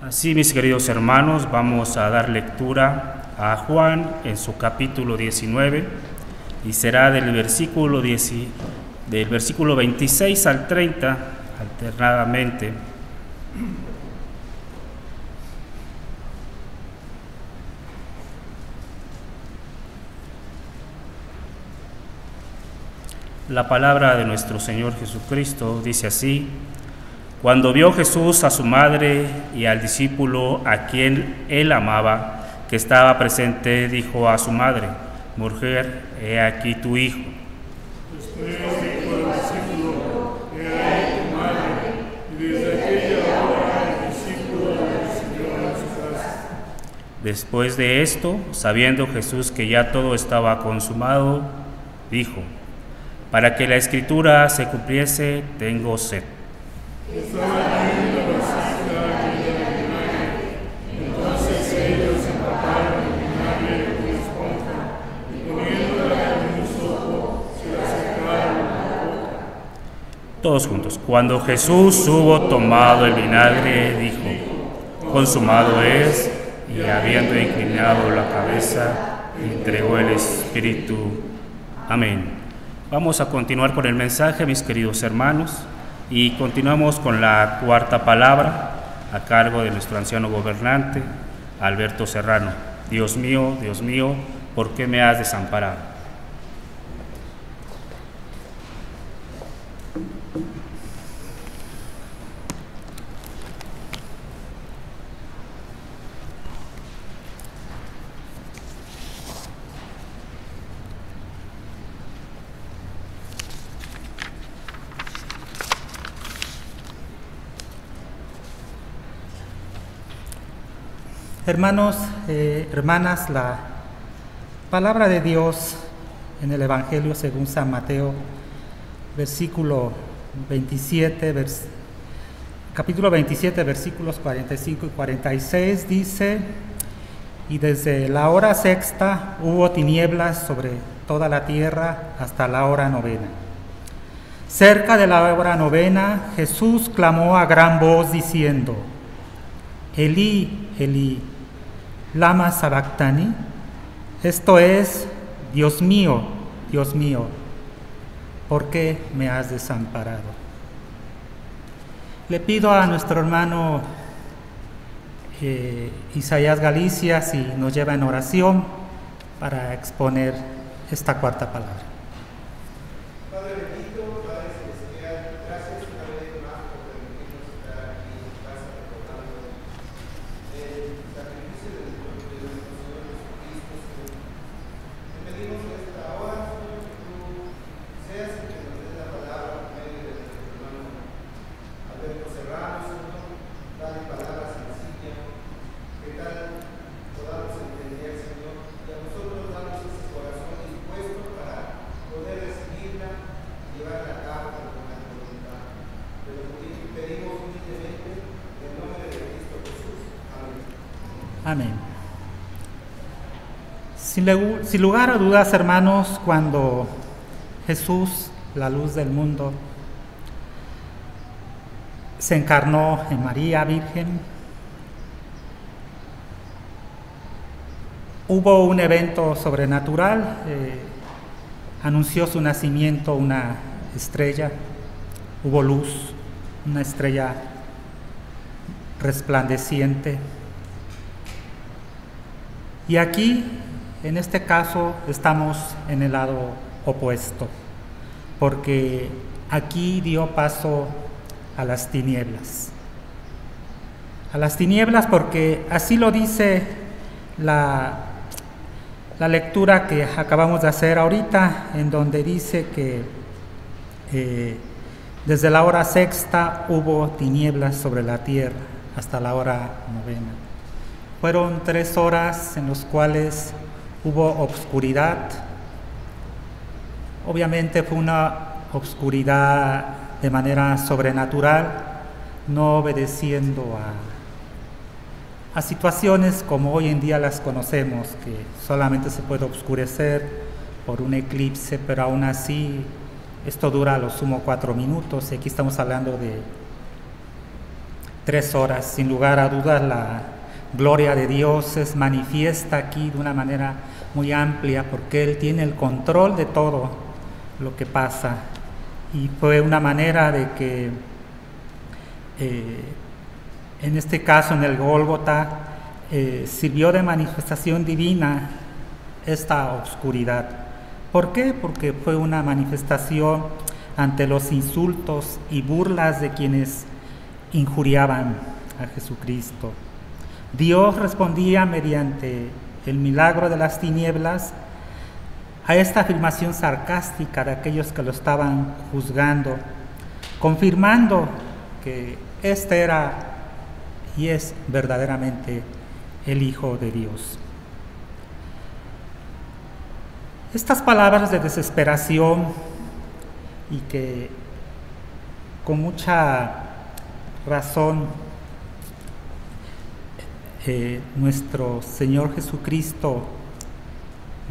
S6: Así, mis queridos hermanos, vamos a dar lectura a Juan en su capítulo 19 y será del versículo 26 al 30 alternadamente. La palabra de nuestro Señor Jesucristo dice así: Cuando vio Jesús a su madre y al discípulo a quien él amaba, que estaba presente, dijo a su madre: Mujer, he aquí tu hijo.
S4: Después dijo al discípulo: he ahí tu madre, y desde aquella hora el discípulo la recibió en su casa.
S6: Después de esto, sabiendo Jesús que ya todo estaba consumado, dijo: Para que la Escritura se cumpliese, tengo sed.
S4: Estaba allí la vasija llena de vinagre. Entonces ellos empaparon el vinagre con esponja y poniéndola en un sopo, se la sacaron a la boca.
S6: Todos juntos. Cuando Jesús hubo tomado el vinagre, dijo: Consumado es, y habiendo inclinado la cabeza, entregó el Espíritu. Amén. Vamos a continuar con el mensaje, mis queridos hermanos, y continuamos con la cuarta palabra a cargo de nuestro anciano gobernante, Alberto Serrano. Dios mío, ¿por qué me has desamparado?
S1: Hermanos, hermanas, la palabra de Dios en el Evangelio según San Mateo, capítulo 27, versículos 45 y 46, dice: Y desde la hora sexta hubo tinieblas sobre toda la tierra hasta la hora novena. Cerca de la hora novena, Jesús clamó a gran voz diciendo: Elí, Elí, lama sabactani. Esto es: Dios mío, ¿por qué me has desamparado? Le pido a nuestro hermano Isaías Galicia si nos lleva en oración para exponer esta cuarta palabra.
S5: Padre bendito, Padre celestial, gracias una vez más por permitirnos estar aquí en tu casa recordando el sacrificio de nuestro Señor Jesucristo, Señor. Te pedimos en esta hora, Señor, que tú seas el que nos des la palabra por medio de nuestro hermano Alberto Serrano, Señor. Dale palabra sencilla, que tal podamos entender, Señor, y a nosotros darnos ese corazón dispuesto para poder recibirla y llevarla a cabo con la voluntad. Te lo pedimos humildemente en el nombre de Cristo Jesús. Amén.
S1: Amén. Sin lugar a dudas, hermanos, cuando Jesús, la luz del mundo, se encarnó en María Virgen, hubo un evento sobrenatural, anunció su nacimiento una estrella, hubo luz, una estrella resplandeciente. Y aquí, en este caso, estamos en el lado opuesto, porque aquí dio paso a las tinieblas. A las tinieblas porque así lo dice la lectura que acabamos de hacer ahorita, en donde dice que desde la hora sexta hubo tinieblas sobre la tierra hasta la hora novena. Fueron 3 horas en las cuales hubo obscuridad. Obviamente fue una obscuridad de manera sobrenatural, no obedeciendo a situaciones como hoy en día las conocemos, que solamente se puede oscurecer por un eclipse, pero aún así esto dura a lo sumo 4 minutos, y aquí estamos hablando de 3 horas. Sin lugar a dudas, la gloria de Dios es manifiesta aquí de una manera muy amplia, porque Él tiene el control de todo lo que pasa. Y fue una manera de que, en este caso en el Gólgota, sirvió de manifestación divina esta oscuridad, ¿Por qué? Porque fue una manifestación ante los insultos y burlas de quienes injuriaban a Jesucristo. Dios respondía mediante el milagro de las tinieblas a esta afirmación sarcástica de aquellos que lo estaban juzgando, confirmando que este era y es verdaderamente el Hijo de Dios. Estas palabras de desesperación y que con mucha razón nuestro Señor Jesucristo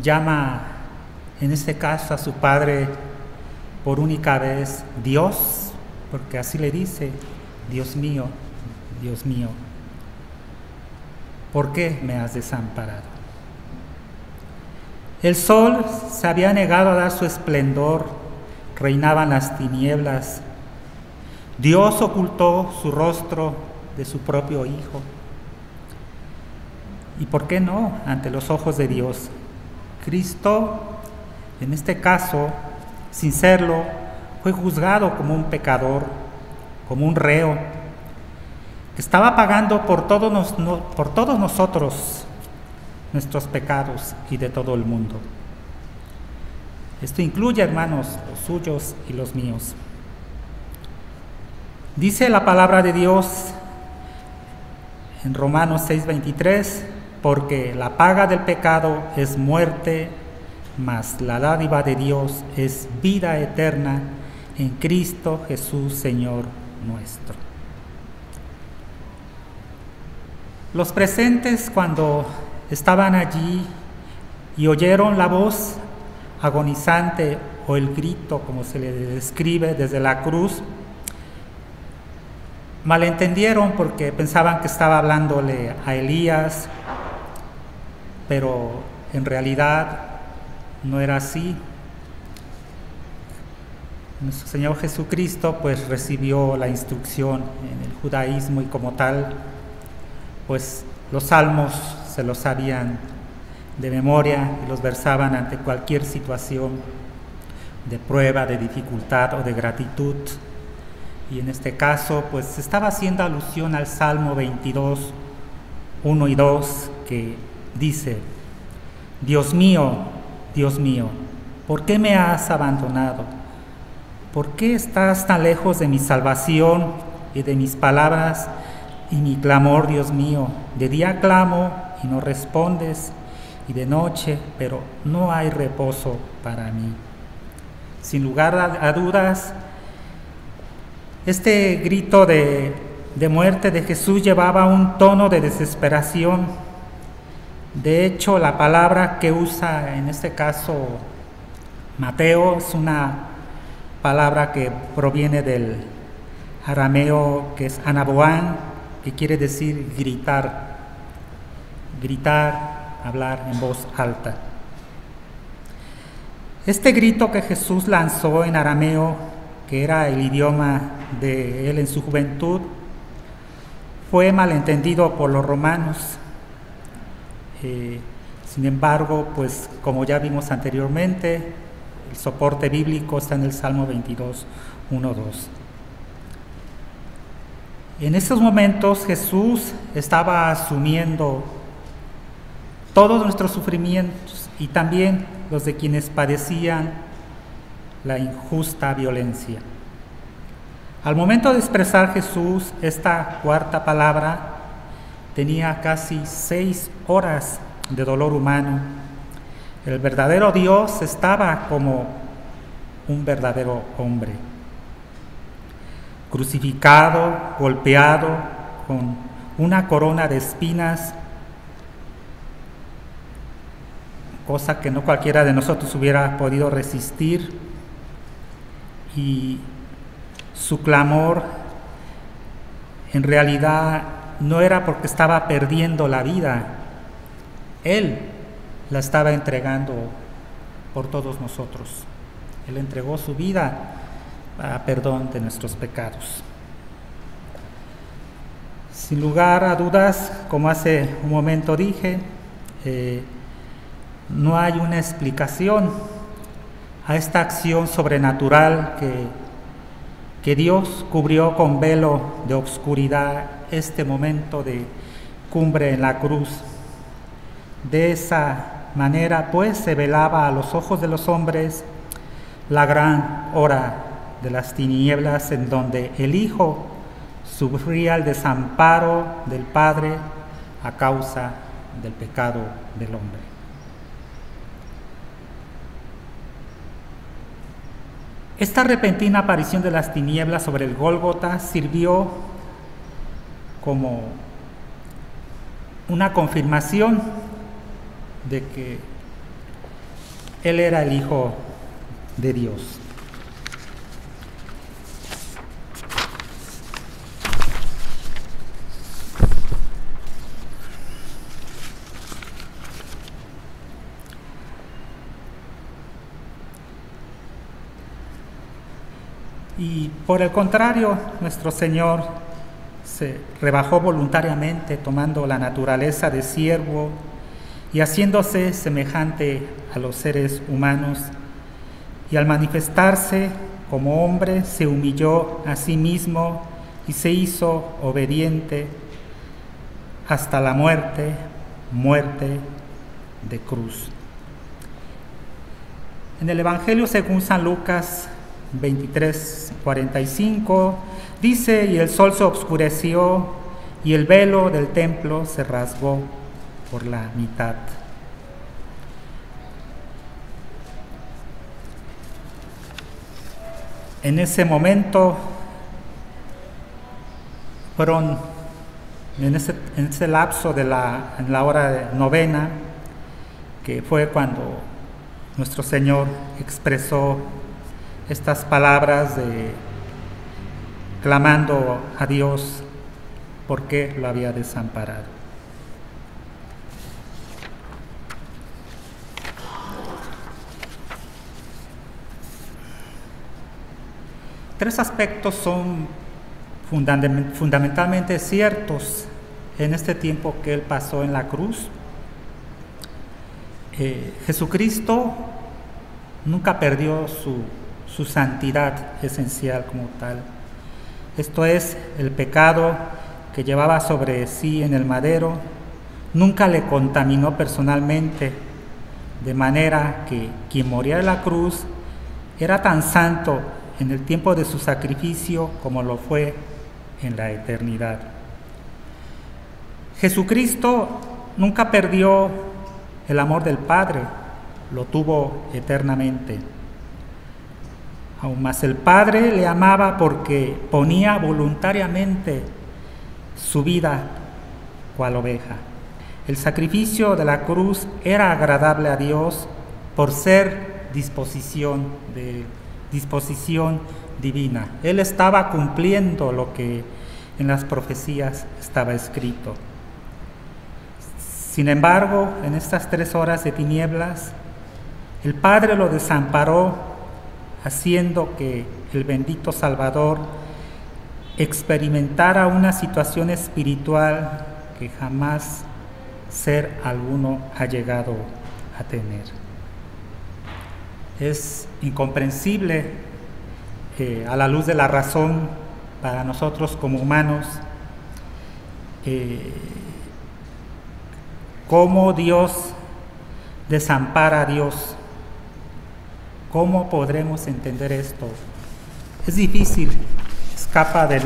S1: llama en este caso a su Padre por única vez Dios, porque así le dice: Dios mío, ¿por qué me has desamparado? El sol se había negado a dar su esplendor, reinaban las tinieblas. Dios ocultó su rostro de su propio Hijo. ¿Y por qué no? Ante los ojos de Dios, Cristo, en este caso, sin serlo, fue juzgado como un pecador, como un reo, que estaba pagando por todos nosotros nuestros pecados y de todo el mundo. Esto incluye, hermanos, los suyos y los míos. Dice la palabra de Dios en Romanos 6:23, porque la paga del pecado es muerte, mas la dádiva de Dios es vida eterna en Cristo Jesús, Señor nuestro. Los presentes, cuando estaban allí y oyeron la voz agonizante o el grito, como se le describe desde la cruz, malentendieron porque pensaban que estaba hablándole a Elías, pero en realidad no era así. Nuestro Señor Jesucristo pues recibió la instrucción en el judaísmo y como tal pues los salmos se los sabían de memoria y los versaban ante cualquier situación de prueba, de dificultad o de gratitud. Y en este caso pues estaba haciendo alusión al Salmo 22, 1 y 2, que dice: Dios mío, ¿por qué me has abandonado? ¿Por qué estás tan lejos de mi salvación y de mis palabras y mi clamor, Dios mío? De día clamo y no respondes, y de noche, pero no hay reposo para mí. Sin lugar a dudas, este grito de muerte de Jesús llevaba un tono de desesperación. De hecho, la palabra que usa en este caso Mateo es una palabra que proviene del arameo, que es anaboán, que quiere decir gritar, hablar en voz alta. Este grito que Jesús lanzó en arameo, que era el idioma de él en su juventud, fue malentendido por los romanos. Sin embargo, pues como ya vimos anteriormente, el soporte bíblico está en el Salmo 22, 1, 2. En esos momentos Jesús estaba asumiendo todos nuestros sufrimientos y también los de quienes padecían la injusta violencia. Al momento de expresar Jesús esta cuarta palabra, tenía casi 6 horas de dolor humano. El verdadero Dios estaba como un verdadero hombre, crucificado, golpeado, con una corona de espinas, cosa que no cualquiera de nosotros hubiera podido resistir, y su clamor en realidad no era porque estaba perdiendo la vida, Él la estaba entregando por todos nosotros. Él entregó su vida a perdón de nuestros pecados. Sin lugar a dudas, como hace un momento dije, no hay una explicación a esta acción sobrenatural que Dios cubrió con velo de obscuridad este momento de cumbre en la cruz. De esa manera, pues, se velaba a los ojos de los hombres la gran hora de las tinieblas, en donde el Hijo sufría el desamparo del Padre a causa del pecado del hombre. Esta repentina aparición de las tinieblas sobre el Gólgota sirvió como una confirmación de que Él era el Hijo de Dios. Y por el contrario, nuestro Señor se rebajó voluntariamente, tomando la naturaleza de siervo y haciéndose semejante a los seres humanos, y al manifestarse como hombre se humilló a sí mismo y se hizo obediente hasta la muerte de cruz. En el Evangelio según San Lucas 23:45 dice: y el sol se oscureció y el velo del templo se rasgó por la mitad. En ese momento en ese lapso en la hora novena, que fue cuando nuestro Señor expresó estas palabras clamando a Dios por qué lo había desamparado. Tres aspectos son fundamentalmente ciertos en este tiempo que Él pasó en la cruz. Jesucristo nunca perdió su santidad esencial como tal. Esto es, el pecado que llevaba sobre sí en el madero nunca le contaminó personalmente, de manera que quien moría en la cruz era tan santo en el tiempo de su sacrificio como lo fue en la eternidad. Jesucristo nunca perdió el amor del Padre, lo tuvo eternamente. Aún más el Padre le amaba porque ponía voluntariamente su vida cual oveja. El sacrificio de la cruz era agradable a Dios por ser disposición divina. Él estaba cumpliendo lo que en las profecías estaba escrito. Sin embargo, en estas 3 horas de tinieblas, el Padre lo desamparó, haciendo que el bendito Salvador experimentara una situación espiritual que jamás ser alguno ha llegado a tener. Es incomprensible a la luz de la razón para nosotros como humanos cómo Dios desampara a Dios. ¿Cómo podremos entender esto? Es difícil, escapa de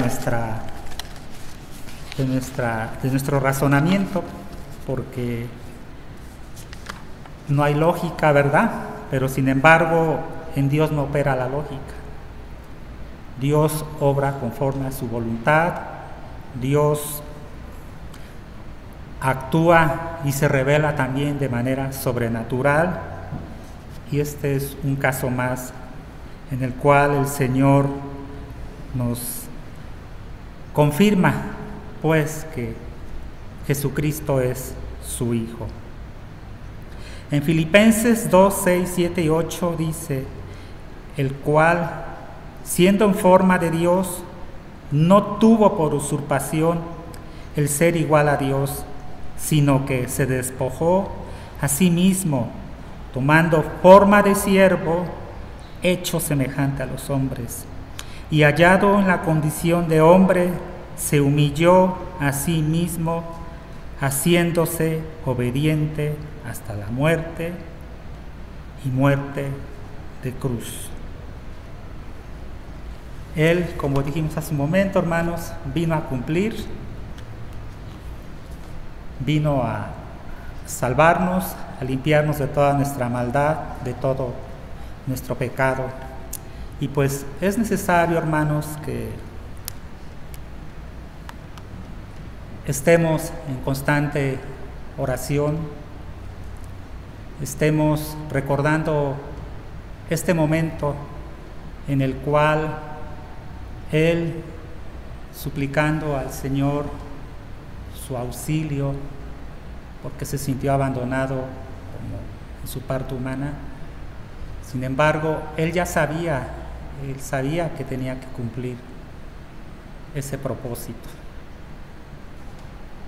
S1: nuestro razonamiento, porque no hay lógica, ¿verdad? Pero sin embargo, en Dios no opera la lógica. Dios obra conforme a su voluntad, Dios actúa y se revela también de manera sobrenatural, y este es un caso más en el cual el Señor nos confirma, pues, que Jesucristo es su Hijo. En Filipenses 2, 6, 7 y 8 dice: el cual, siendo en forma de Dios, no tuvo por usurpación el ser igual a Dios, sino que se despojó a sí mismo, tomando forma de siervo, hecho semejante a los hombres, y hallado en la condición de hombre, se humilló a sí mismo, haciéndose obediente hasta la muerte y muerte de cruz. Él, como dijimos hace un momento, hermanos, vino a cumplir, vino a salvarnos, a limpiarnos de toda nuestra maldad, de todo nuestro pecado. Y pues es necesario, hermanos, que estemos en constante oración, estemos recordando este momento en el cual Él, suplicando al Señor su auxilio, porque se sintió abandonado como en su parte humana. Sin embargo, Él ya sabía, Él sabía que tenía que cumplir ese propósito.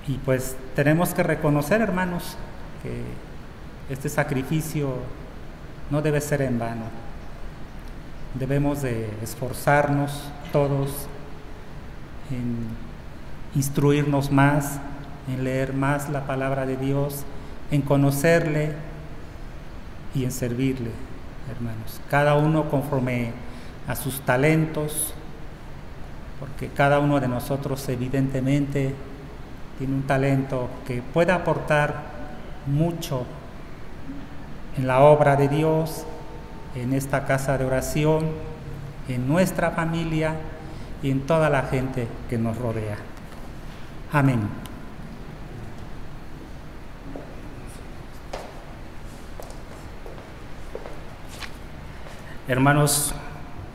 S1: Y pues tenemos que reconocer, hermanos, que este sacrificio no debe ser en vano. Debemos de esforzarnos todos en instruirnos más, en leer más la palabra de Dios, en conocerle y en servirle, hermanos. Cada uno conforme a sus talentos, porque cada uno de nosotros evidentemente tiene un talento que puede aportar mucho en la obra de Dios, en esta casa de oración, en nuestra familia y en toda la gente que nos rodea. Amén.
S6: Hermanos,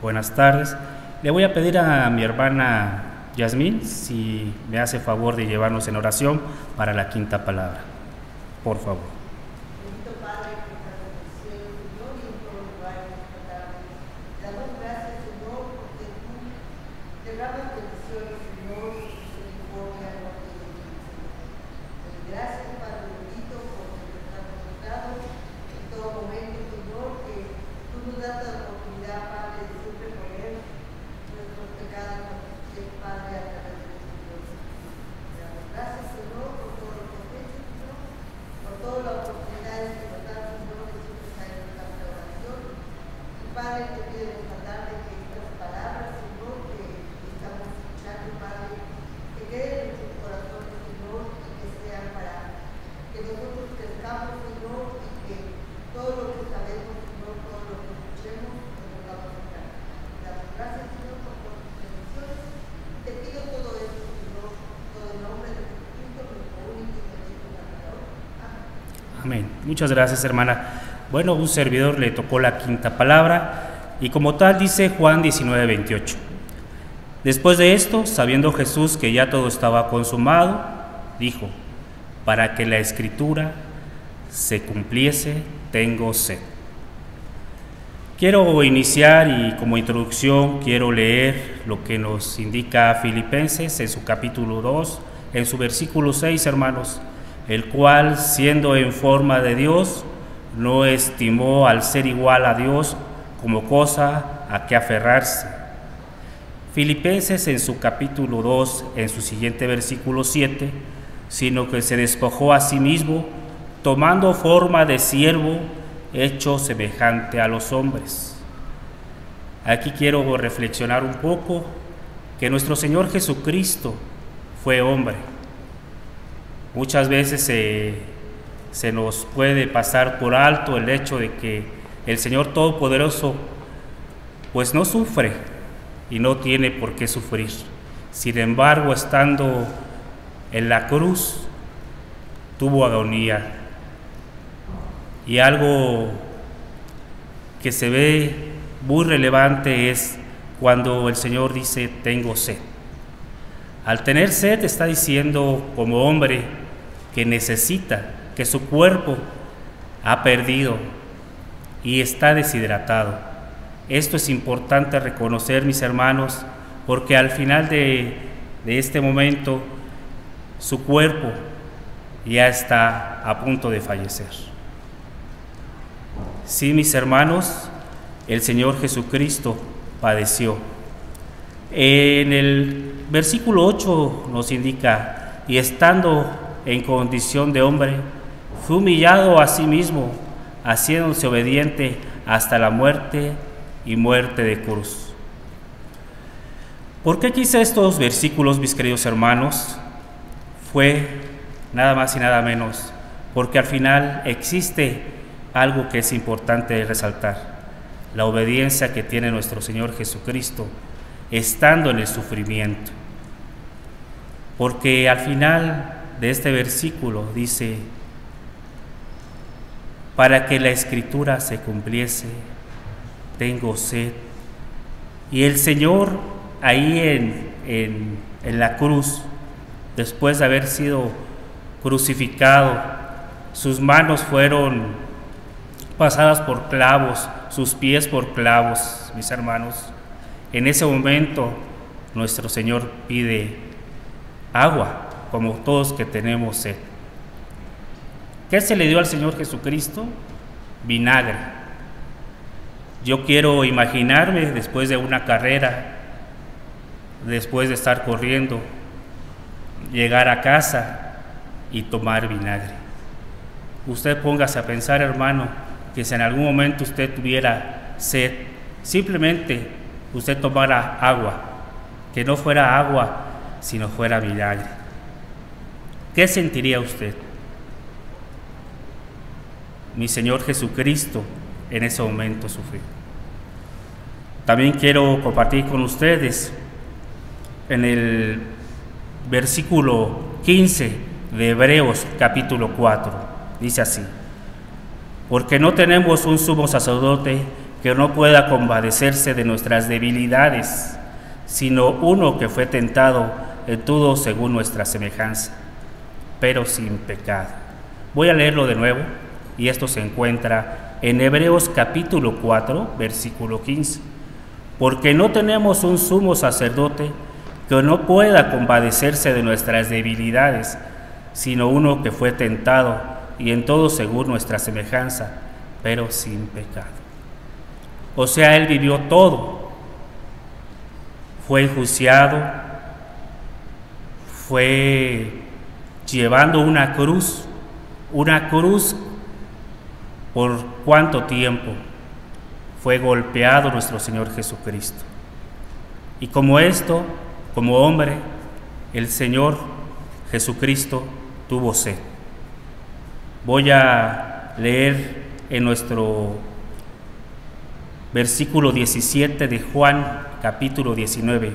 S6: buenas tardes. Le voy a pedir a mi hermana Yasmín si me hace favor de llevarnos en oración para la quinta palabra. Por favor. Amén. Muchas gracias, hermana. Bueno, un servidor le tocó la quinta palabra y como tal dice Juan 19:28. Después de esto, sabiendo Jesús que ya todo estaba consumado, dijo: para que la escritura se cumpliese, tengo sed. Quiero iniciar y como introducción quiero leer lo que nos indica Filipenses en su capítulo 2, en su versículo 6, hermanos, el cual, siendo en forma de Dios, no estimó al ser igual a Dios como cosa a que aferrarse. Filipenses en su capítulo 2, en su siguiente versículo 7, sino que se despojó a sí mismo, tomando forma de siervo, hecho semejante a los hombres. Aquí quiero reflexionar un poco que nuestro Señor Jesucristo fue hombre. Muchas veces se nos puede pasar por alto el hecho de que el Señor Todopoderoso pues no sufre y no tiene por qué sufrir. Sin embargo, estando en la cruz, tuvo agonía. Y algo que se ve muy relevante es cuando el Señor dice: tengo sed. Al tener sed está diciendo como hombre que necesita, que su cuerpo ha perdido y está deshidratado. Esto es importante reconocer, mis hermanos, porque al final de este momento su cuerpo ya está a punto de fallecer. Sí, mis hermanos, el Señor Jesucristo padeció. En el versículo 8 nos indica, y estando en condición de hombre, fue humillado a sí mismo, haciéndose obediente hasta la muerte y muerte de cruz. ¿Por qué quise estos versículos, mis queridos hermanos? Fue nada más y nada menos porque al final existe algo que es importante resaltar: la obediencia que tiene nuestro Señor Jesucristo estando en el sufrimiento. Porque al final de este versículo dice: para que la Escritura se cumpliese, tengo sed. Y el Señor ahí en la cruz, después de haber sido crucificado, sus manos fueron pasadas por clavos, sus pies por clavos, mis hermanos. En ese momento nuestro Señor pide agua, como todos que tenemos sed. ¿Qué se le dio al Señor Jesucristo? Vinagre. Yo quiero imaginarme después de una carrera, después de estar corriendo, llegar a casa y tomar vinagre. Usted póngase a pensar, hermano, que si en algún momento usted tuviera sed, simplemente usted tomara agua, que no fuera agua, sino fuera vinagre. ¿Qué sentiría usted? Mi Señor Jesucristo en ese momento sufrió. También quiero compartir con ustedes en el versículo 15 de Hebreos capítulo 4, dice así: porque no tenemos un sumo sacerdote que no pueda compadecerse de nuestras debilidades, sino uno que fue tentado en todo según nuestra semejanza, pero sin pecado. Voy a leerlo de nuevo, y esto se encuentra en Hebreos capítulo 4, versículo 15. Porque no tenemos un sumo sacerdote que no pueda compadecerse de nuestras debilidades, sino uno que fue tentado y en todo según nuestra semejanza, pero sin pecado. O sea, Él vivió todo. Fue enjuiciado, fue llevando una cruz. ¿Por cuánto tiempo? Fue golpeado nuestro Señor Jesucristo. Y como hombre, el Señor Jesucristo tuvo sed. Voy a leer en nuestro versículo 17 de Juan, capítulo 19.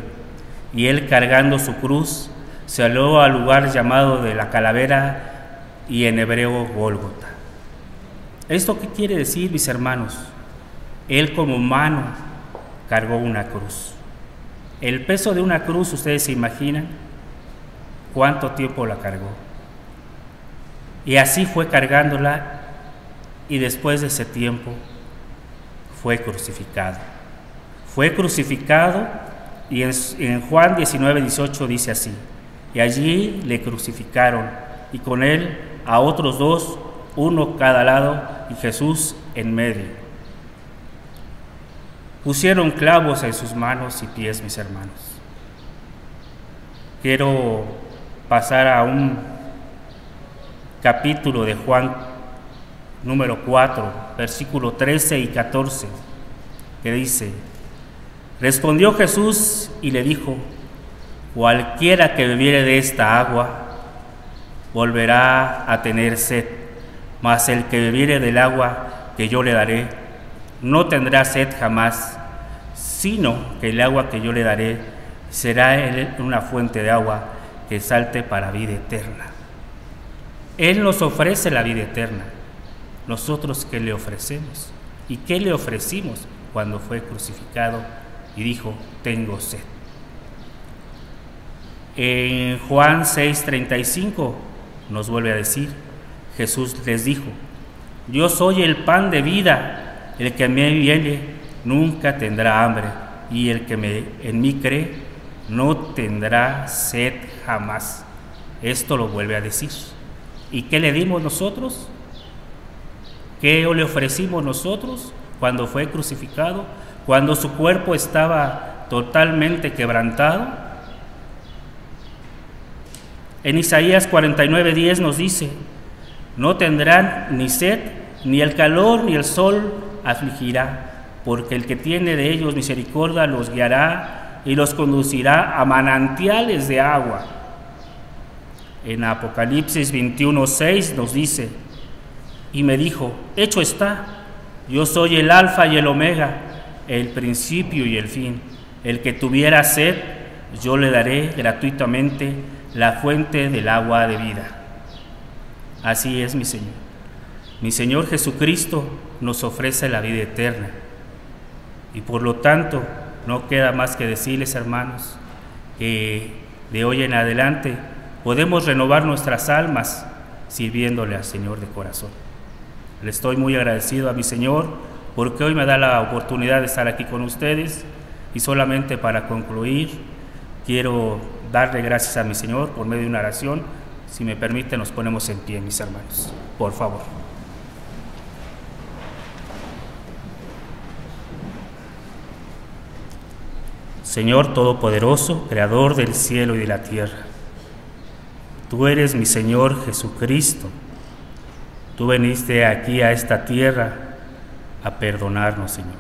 S6: Y él, cargando su cruz, salió al lugar llamado de la Calavera, y en hebreo Gólgota. ¿Esto qué quiere decir, mis hermanos? Él como humano cargó una cruz. El peso de una cruz, ¿ustedes se imaginan cuánto tiempo la cargó? Y así fue cargándola, y después de ese tiempo fue crucificado. Fue crucificado, y en Juan 19:18 dice así: y allí le crucificaron, y con él a otros dos, uno cada lado, y Jesús en medio. Pusieron clavos en sus manos y pies, mis hermanos. Quiero pasar a un capítulo de Juan número 4, versículo 13 y 14, que dice: respondió Jesús y le dijo: cualquiera que bebiere de esta agua volverá a tener sed, mas el que bebiere del agua que yo le daré no tendrá sed jamás, sino que el agua que yo le daré será una fuente de agua que salte para vida eterna. Él nos ofrece la vida eterna. ¿Nosotros qué le ofrecemos? ¿Y qué le ofrecimos cuando fue crucificado y dijo: tengo sed? En Juan 6:35 nos vuelve a decir, Jesús les dijo: yo soy el pan de vida, el que a mí viene nunca tendrá hambre, y el que en mí cree no tendrá sed jamás. Esto lo vuelve a decir. ¿Y qué le dimos nosotros? ¿Qué le ofrecimos nosotros cuando fue crucificado, cuando su cuerpo estaba totalmente quebrantado. En Isaías 49:10 nos dice: no tendrán ni sed, ni el calor ni el sol afligirá, porque el que tiene de ellos misericordia los guiará y los conducirá a manantiales de agua. En Apocalipsis 21:6 nos dice: y me dijo, hecho está, yo soy el alfa y el omega, el principio y el fin. El que tuviera sed, yo le daré gratuitamente la fuente del agua de vida. Así es, mi Señor. Mi Señor Jesucristo nos ofrece la vida eterna. Y por lo tanto, no queda más que decirles, hermanos, que de hoy en adelante podemos renovar nuestras almas sirviéndole al Señor de corazón. Le estoy muy agradecido a mi Señor porque hoy me da la oportunidad de estar aquí con ustedes, y solamente para concluir quiero darle gracias a mi Señor por medio de una oración. Si me permite, nos ponemos en pie, mis hermanos, por favor. Señor Todopoderoso, Creador del cielo y de la tierra, tú eres mi Señor Jesucristo. Tú veniste aquí a esta tierra a perdonarnos, Señor,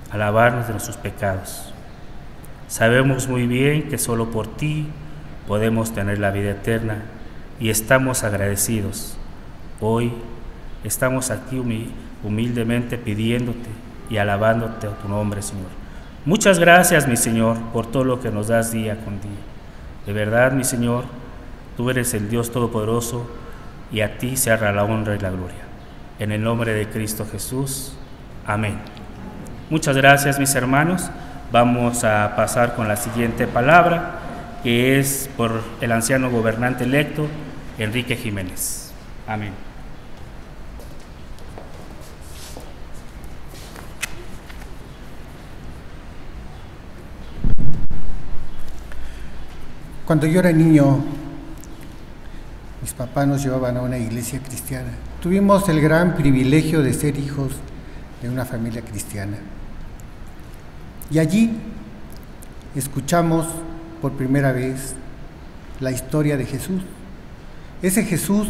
S6: a lavarnos de nuestros pecados. Sabemos muy bien que solo por ti podemos tener la vida eterna y estamos agradecidos. Hoy estamos aquí humildemente pidiéndote y alabándote a tu nombre, Señor. Muchas gracias, mi Señor, por todo lo que nos das día con día. De verdad, mi Señor, tú eres el Dios Todopoderoso y a ti sea la honra y la gloria. En el nombre de Cristo Jesús. Amén. Muchas gracias, mis hermanos. Vamos a pasar con la siguiente palabra, que es por el anciano gobernante electo, Enrique Jiménez. Amén.
S7: Cuando yo era niño, mis papás nos llevaban a una iglesia cristiana. Tuvimos el gran privilegio de ser hijos de una familia cristiana. Y allí escuchamos por primera vez la historia de Jesús. Ese Jesús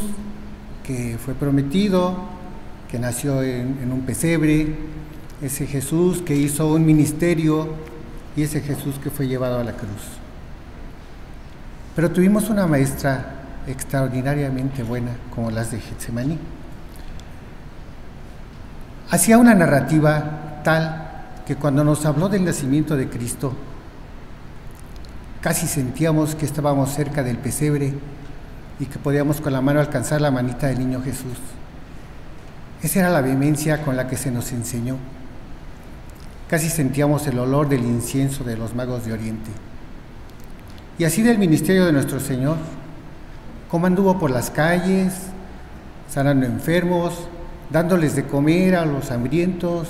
S7: que fue prometido, que nació en un pesebre, ese Jesús que hizo un ministerio y ese Jesús que fue llevado a la cruz. Pero tuvimos una maestra extraordinariamente buena, como las de Getsemaní. Hacía una narrativa tal que cuando nos habló del nacimiento de Cristo, casi sentíamos que estábamos cerca del pesebre y que podíamos con la mano alcanzar la manita del niño Jesús. Esa era la vehemencia con la que se nos enseñó. Casi sentíamos el olor del incienso de los magos de Oriente. Y así del ministerio de nuestro Señor, cómo anduvo por las calles, sanando enfermos, dándoles de comer a los hambrientos,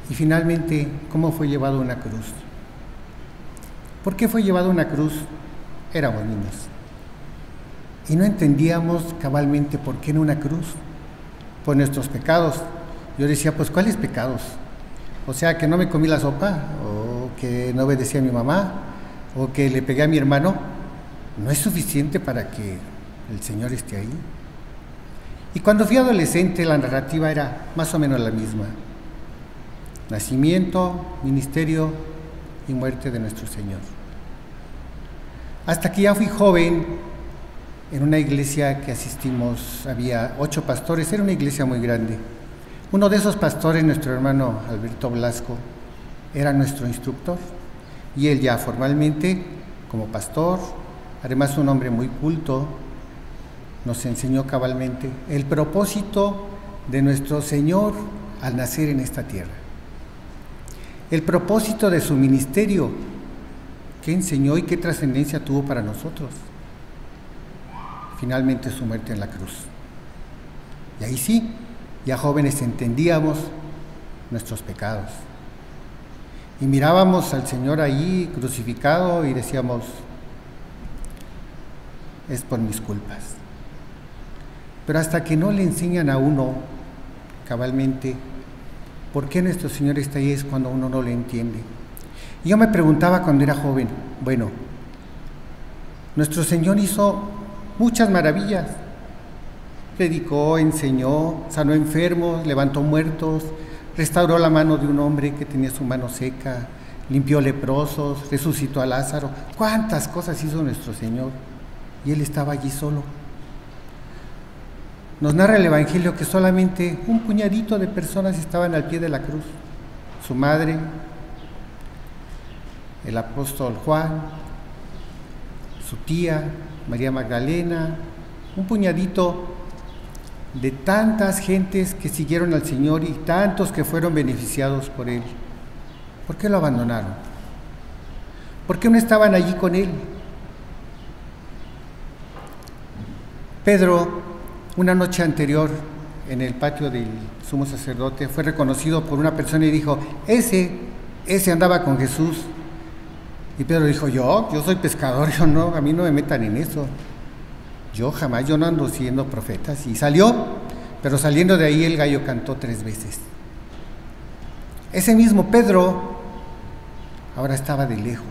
S7: y finalmente cómo fue llevado a una cruz. ¿Por qué fue llevado a una cruz? Éramos niños y no entendíamos cabalmente por qué en una cruz. Por nuestros pecados. Yo decía, pues ¿cuáles pecados? O sea, que no me comí la sopa, o que no obedecí a mi mamá, o que le pegué a mi hermano. No es suficiente para que el Señor esté ahí. Y cuando fui adolescente, la narrativa era más o menos la misma: nacimiento, ministerio y muerte de nuestro Señor. Hasta que ya fui joven, en una iglesia que asistimos, había 8 pastores, era una iglesia muy grande. Uno de esos pastores, nuestro hermano Alberto Blasco, era nuestro instructor, y él ya formalmente, como pastor, además un hombre muy culto, nos enseñó cabalmente el propósito de nuestro Señor al nacer en esta tierra. El propósito de su ministerio, qué enseñó y qué trascendencia tuvo para nosotros. Finalmente su muerte en la cruz. Y ahí sí, ya jóvenes entendíamos nuestros pecados. Y mirábamos al Señor ahí crucificado y decíamos, es por mis culpas. Pero hasta que no le enseñan a uno cabalmente ¿Por qué nuestro Señor está ahí? Es cuando uno no le entiende. Y yo me preguntaba cuando era joven, bueno, nuestro Señor hizo muchas maravillas. Predicó, enseñó, sanó enfermos, levantó muertos, restauró la mano de un hombre que tenía su mano seca, limpió leprosos, resucitó a Lázaro. ¿Cuántas cosas hizo nuestro Señor? Y Él estaba allí solo. Nos narra el Evangelio que solamente un puñadito de personas estaban al pie de la cruz. Su madre, el apóstol Juan, su tía, María Magdalena, un puñadito de tantas gentes que siguieron al Señor y tantos que fueron beneficiados por Él. ¿Por qué lo abandonaron? ¿Por qué no estaban allí con Él? Pedro, una noche anterior, en el patio del sumo sacerdote, fue reconocido por una persona y dijo, ese andaba con Jesús. Y Pedro dijo, yo soy pescador, a mí no me metan en eso. Yo no ando siendo profetas. Y salió, pero saliendo de ahí el gallo cantó 3 veces. Ese mismo Pedro ahora estaba de lejos,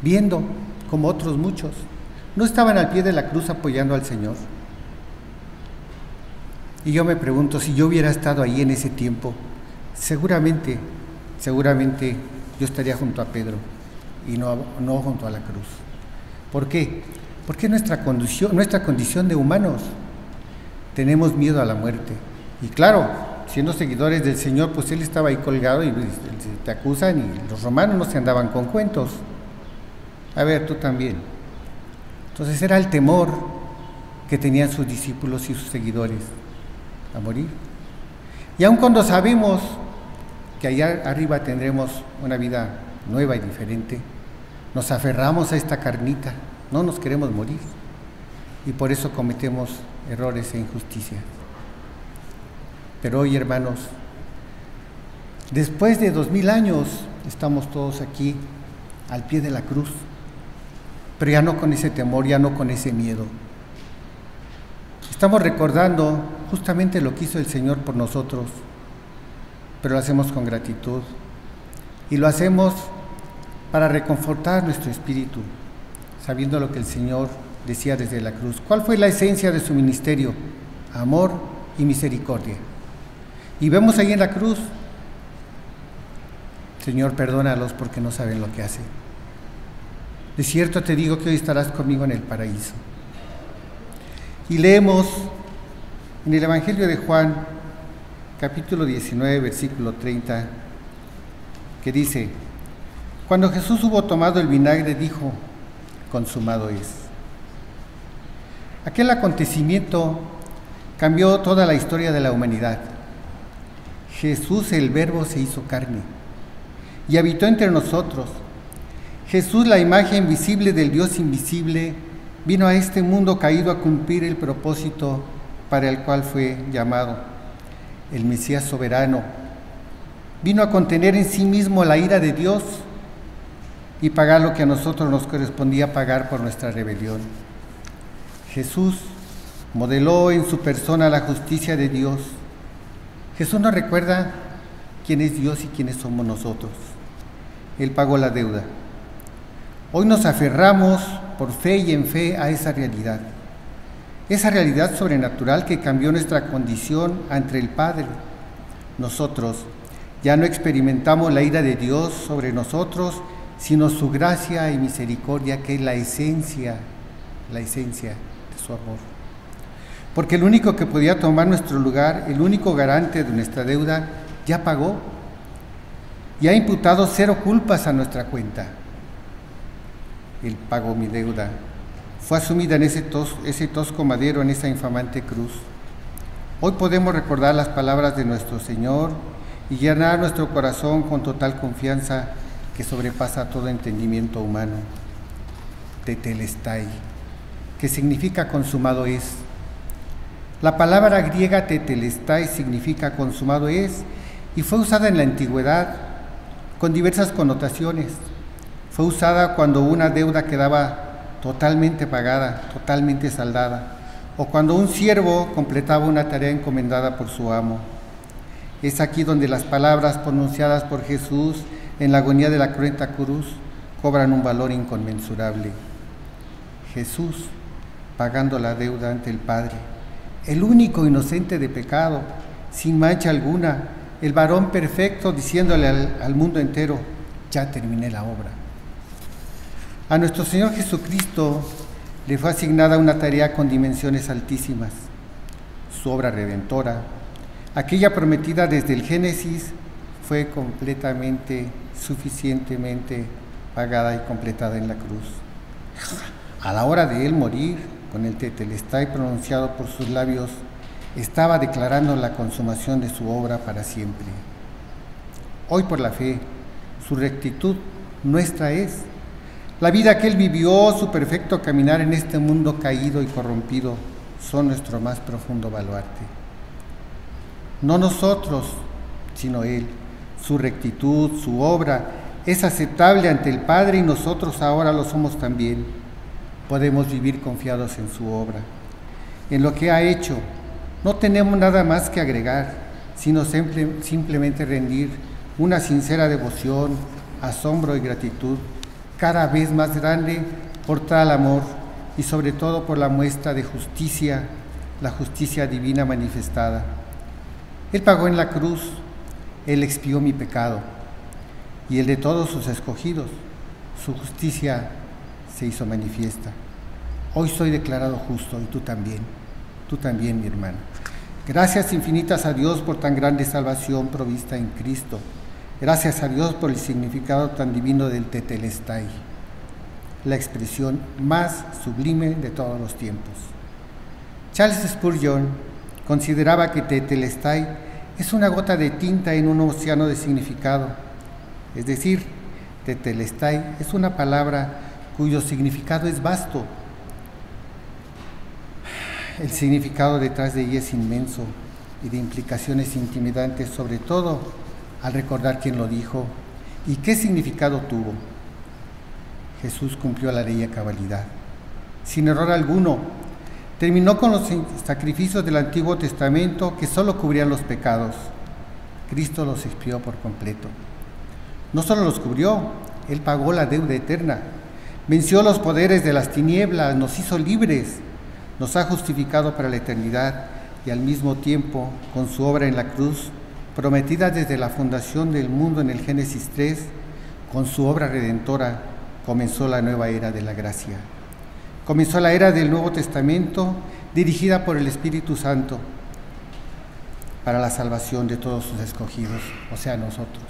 S7: viendo como otros muchos. No estaban al pie de la cruz apoyando al Señor. Y yo me pregunto, si yo hubiera estado ahí en ese tiempo, seguramente yo estaría junto a Pedro y no junto a la cruz. ¿Por qué? Porque nuestra condición de humanos tenemos miedo a la muerte. Y claro, siendo seguidores del Señor, pues Él estaba ahí colgado y te acusan, y los romanos no se andaban con cuentos. A ver, tú también. Entonces era el temor que tenían sus discípulos y sus seguidores a morir. Y aun cuando sabemos que allá arriba tendremos una vida nueva y diferente, nos aferramos a esta carnita, no nos queremos morir, y por eso cometemos errores e injusticias. Pero hoy, hermanos, después de 2000 años, estamos todos aquí al pie de la cruz, pero ya no con ese temor, ya no con ese miedo. Estamos recordando justamente lo que hizo el Señor por nosotros, pero lo hacemos con gratitud y lo hacemos para reconfortar nuestro espíritu, sabiendo lo que el Señor decía desde la cruz. ¿Cuál fue la esencia de su ministerio? Amor y misericordia. Y vemos ahí en la cruz, Señor, perdónalos porque no saben lo que hacen. De cierto te digo que hoy estarás conmigo en el paraíso. Y leemos en el Evangelio de Juan, capítulo 19, versículo 30, que dice, cuando Jesús hubo tomado el vinagre, dijo, consumado es. Aquel acontecimiento cambió toda la historia de la humanidad. Jesús, el Verbo, se hizo carne y habitó entre nosotros. Jesús, la imagen visible del Dios invisible, vino a este mundo caído a cumplir el propósito para el cual fue llamado, el Mesías soberano. Vino a contener en sí mismo la ira de Dios y pagar lo que a nosotros nos correspondía pagar por nuestra rebelión. Jesús modeló en su persona la justicia de Dios. Jesús nos recuerda quién es Dios y quiénes somos nosotros. Él pagó la deuda. Hoy nos aferramos por fe y en fe a esa realidad sobrenatural que cambió nuestra condición ante el Padre. Ésotros ya no experimentamos la ira de Dios sobre nosotros, sino su gracia y misericordia, que es la esencia de su amor. Porque el único que podía tomar nuestro lugar, el único garante de nuestra deuda, ya pagó y ha imputado 0 culpas a nuestra cuenta. Él pagó mi deuda. Fue asumida en ese tosco madero, en esa infamante cruz. Hoy podemos recordar las palabras de nuestro Señor y llenar nuestro corazón con total confianza que sobrepasa todo entendimiento humano. Tetelestai, que significa consumado es. La palabra griega tetelestai significa consumado es y fue usada en la antigüedad con diversas connotaciones. Fue usada cuando una deuda quedaba totalmente pagada, totalmente saldada, o cuando un siervo completaba una tarea encomendada por su amo. Es aquí donde las palabras pronunciadas por Jesús en la agonía de la cruenta cruz cobran un valor inconmensurable. Jesús, pagando la deuda ante el Padre, el único inocente de pecado, sin mancha alguna, el varón perfecto, diciéndole al mundo entero: ya terminé la obra. A nuestro Señor Jesucristo le fue asignada una tarea con dimensiones altísimas. Su obra redentora, aquella prometida desde el Génesis, fue completamente, suficientemente pagada y completada en la cruz. A la hora de él morir, con el tetelestai pronunciado por sus labios, estaba declarando la consumación de su obra para siempre. Hoy, por la fe, su rectitud nuestra es. La vida que él vivió, su perfecto caminar en este mundo caído y corrompido, son nuestro más profundo baluarte. No nosotros, sino él. Su rectitud, su obra, es aceptable ante el Padre y nosotros ahora lo somos también. Podemos vivir confiados en su obra, en lo que ha hecho. No tenemos nada más que agregar, sino simplemente rendir una sincera devoción, asombro y gratitud cada vez más grande por tal amor y sobre todo por la muestra de justicia, la justicia divina manifestada. Él pagó en la cruz, él expió mi pecado y el de todos sus escogidos. Su justicia se hizo manifiesta. Hoy soy declarado justo y tú también, mi hermano. Gracias infinitas a Dios por tan grande salvación provista en Cristo. Gracias a Dios por el significado tan divino del tetelestai, la expresión más sublime de todos los tiempos. Charles Spurgeon consideraba que tetelestai es una gota de tinta en un océano de significado. Es decir, tetelestai es una palabra cuyo significado es vasto. El significado detrás de ella es inmenso y de implicaciones intimidantes, sobre todo al recordar quién lo dijo y qué significado tuvo. Jesús cumplió la ley a cabalidad, sin error alguno. Terminó con los sacrificios del Antiguo Testamento que solo cubrían los pecados. Cristo los expió por completo. No solo los cubrió, él pagó la deuda eterna, venció los poderes de las tinieblas, nos hizo libres, nos ha justificado para la eternidad y al mismo tiempo, con su obra en la cruz, prometida desde la fundación del mundo en el Génesis 3, con su obra redentora, comenzó la nueva era de la gracia. Comenzó la era del Nuevo Testamento, dirigida por el Espíritu Santo, para la salvación de todos sus escogidos, o sea, nosotros.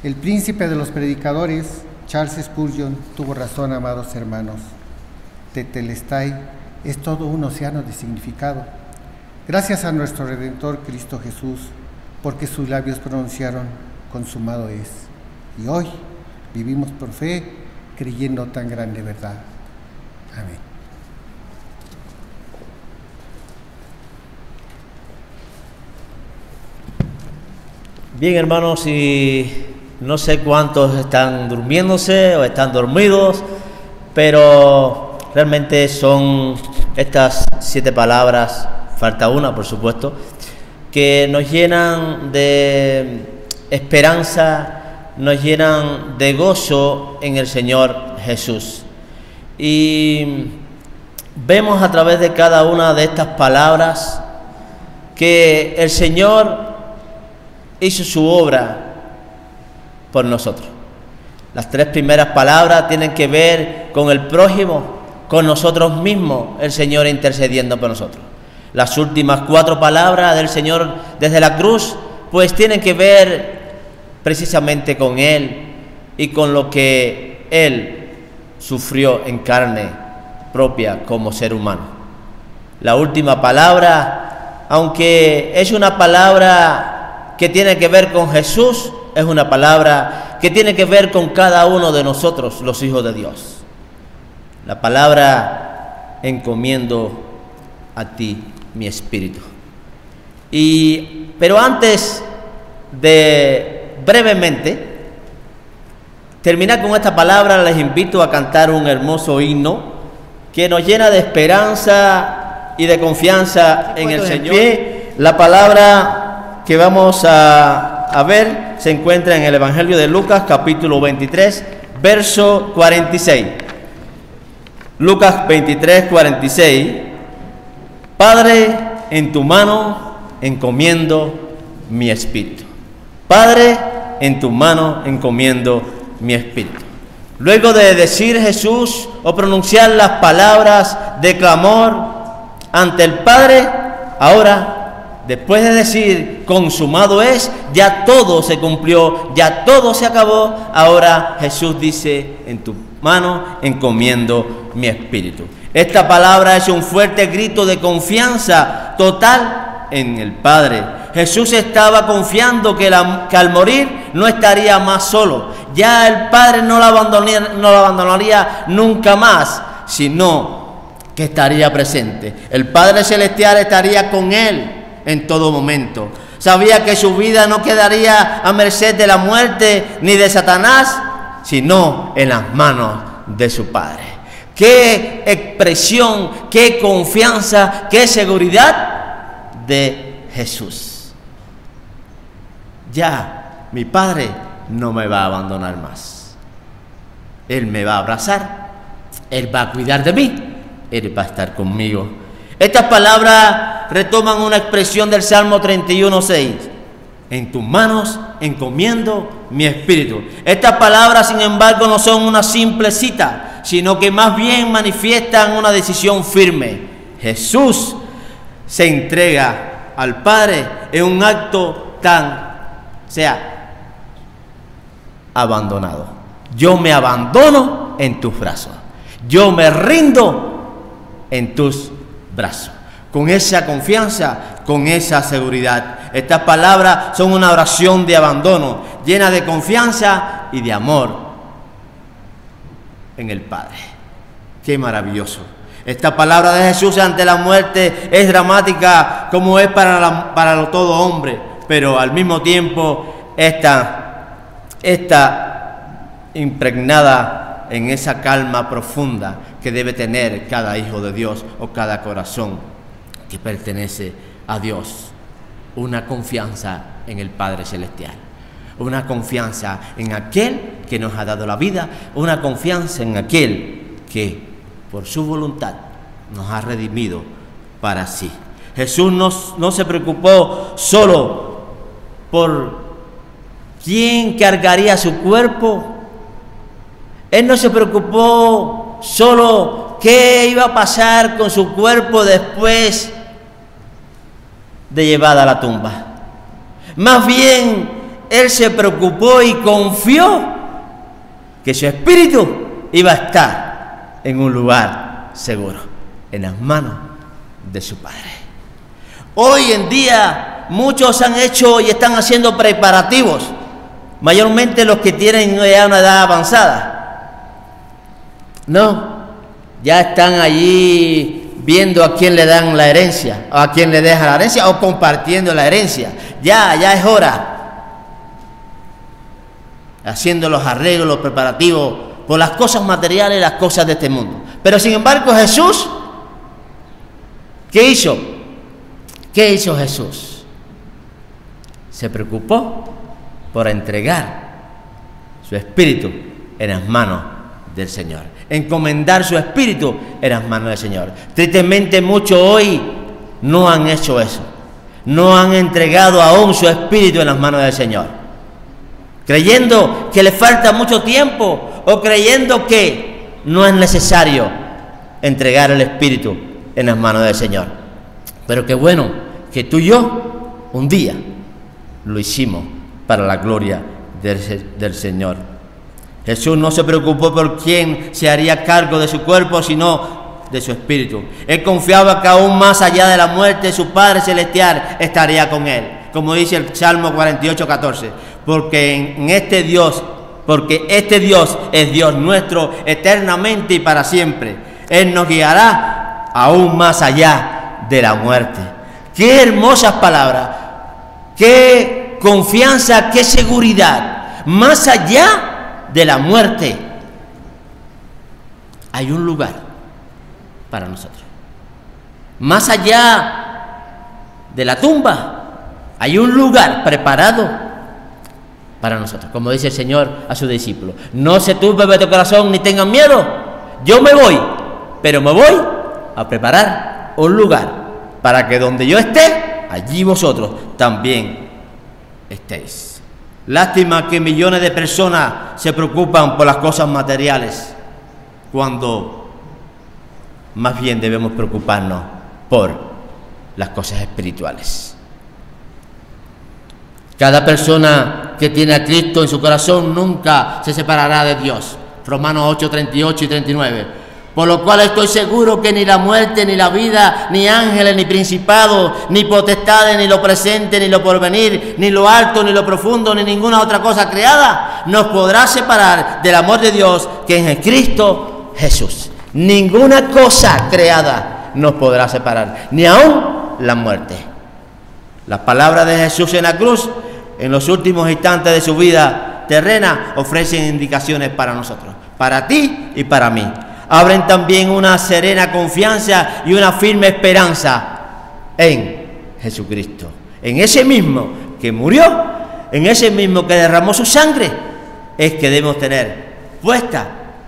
S7: El príncipe de los predicadores, Charles Spurgeon, tuvo razón, amados hermanos. Tetelestai es todo un océano de significado. Gracias a nuestro Redentor Cristo Jesús, porque sus labios pronunciaron: consumado es. Y hoy vivimos por fe, creyendo tan grande verdad. Amén.
S3: Bien, hermanos, y no sé cuántos están durmiéndose o están dormidos, pero realmente son estas 7 palabras, falta una, por supuesto, que nos llenan de esperanza, nos llenan de gozo en el Señor Jesús. Y vemos a través de cada una de estas palabras que el Señor hizo su obra por nosotros. Las 3 primeras palabras tienen que ver con el prójimo, con nosotros mismos, el Señor intercediendo por nosotros. Las últimas 4 palabras del Señor desde la cruz, pues tienen que ver precisamente con Él y con lo que Él sufrió en carne propia como ser humano. La última palabra, aunque es una palabra que tiene que ver con Jesús, es una palabra que tiene que ver con cada uno de nosotros, los hijos de Dios. La palabra: encomiendo a ti mi espíritu. Pero antes de brevemente terminar con esta palabra, les invito a cantar un hermoso himno que nos llena de esperanza y de confianza en el Señor. La palabra que vamos a ver se encuentra en el Evangelio de Lucas, capítulo 23, verso 46. Lucas 23, 46. Padre, en tu mano encomiendo mi espíritu. Padre, en tu mano encomiendo mi espíritu. Luego de decir Jesús o pronunciar las palabras de clamor ante el Padre, ahora, después de decir consumado es, ya todo se cumplió, ya todo se acabó, ahora Jesús dice, en tu mano encomiendo mi espíritu. Esta palabra es un fuerte grito de confianza total en el Padre. Jesús estaba confiando que al morir no estaría más solo. Ya el Padre no lo abandonaría nunca más, sino que estaría presente. El Padre Celestial estaría con él en todo momento. Sabía que su vida no quedaría a merced de la muerte ni de Satanás, sino en las manos de su Padre. Qué expresión, qué confianza, qué seguridad de Jesús. Ya mi Padre no me va a abandonar más. Él me va a abrazar, Él va a cuidar de mí, Él va a estar conmigo. Estas palabras retoman una expresión del Salmo 31:6. En tus manos encomiendo mi espíritu. Estas palabras, sin embargo, no son una simple cita, sino que más bien manifiestan una decisión firme. Jesús se entrega al Padre en un acto abandonado. Yo me abandono en tus brazos. Yo me rindo en tus brazos. Con esa confianza, con esa seguridad. Estas palabras son una oración de abandono, llena de confianza y de amor en el Padre. ¡Qué maravilloso! Esta palabra de Jesús ante la muerte es dramática como es para todo hombre, pero al mismo tiempo está impregnada en esa calma profunda que debe tener cada hijo de Dios o cada corazón que pertenece a Dios. Una confianza en el Padre Celestial, una confianza en aquel que nos ha dado la vida, una confianza en aquel que por su voluntad nos ha redimido para sí. Jesús no se preocupó solo por quién cargaría su cuerpo. Él no se preocupó solo qué iba a pasar con su cuerpo después de llevada a la tumba. Más bien, Él se preocupó y confió que su espíritu iba a estar en un lugar seguro, en las manos de su Padre. Hoy en día, muchos han hecho y están haciendo preparativos, mayormente los que tienen ya una edad avanzada. No, ya están allí viendo a quién le dan la herencia, o a quién le deja la herencia, o compartiendo la herencia. Ya es hora. Haciendo los arreglos, los preparativos por las cosas materiales, las cosas de este mundo. Pero sin embargo Jesús, ¿qué hizo? ¿Qué hizo Jesús? Se preocupó por entregar su espíritu en las manos del Señor, encomendar su espíritu en las manos del Señor. Tristemente muchos hoy no han hecho eso, no han entregado aún su espíritu en las manos del Señor, creyendo que le falta mucho tiempo o creyendo que no es necesario entregar el espíritu en las manos del Señor. Pero qué bueno que tú y yo un día lo hicimos para la gloria del Señor. Jesús no se preocupó por quién se haría cargo de su cuerpo, sino de su espíritu. Él confiaba que aún más allá de la muerte, su Padre Celestial estaría con él. Como dice el Salmo 48:14, porque este Dios es Dios nuestro eternamente y para siempre. Él nos guiará aún más allá de la muerte. Qué hermosas palabras, qué confianza, qué seguridad. Más allá de la muerte hay un lugar para nosotros. Más allá de la tumba Hay un lugar preparado para nosotros. Como dice el Señor a sus discípulos, no se turbe vuestro corazón ni tengan miedo. Yo me voy, pero me voy a preparar un lugar para que donde yo esté, allí vosotros también estéis. Lástima que millones de personas se preocupan por las cosas materiales, cuando más bien debemos preocuparnos por las cosas espirituales. Cada persona que tiene a Cristo en su corazón nunca se separará de Dios. Romanos 8, 38 y 39. Por lo cual estoy seguro que ni la muerte, ni la vida, ni ángeles, ni principados, ni potestades, ni lo presente, ni lo porvenir, ni lo alto, ni lo profundo, ni ninguna otra cosa creada nos podrá separar del amor de Dios que es en Cristo Jesús. Ninguna cosa creada nos podrá separar, ni aún la muerte. Las palabras de Jesús en la cruz, en los últimos instantes de su vida terrena, ofrecen indicaciones para nosotros, para ti y para mí. Abren también una serena confianza y una firme esperanza en Jesucristo, en ese mismo que murió, en ese mismo que derramó su sangre, es que debemos tener puesta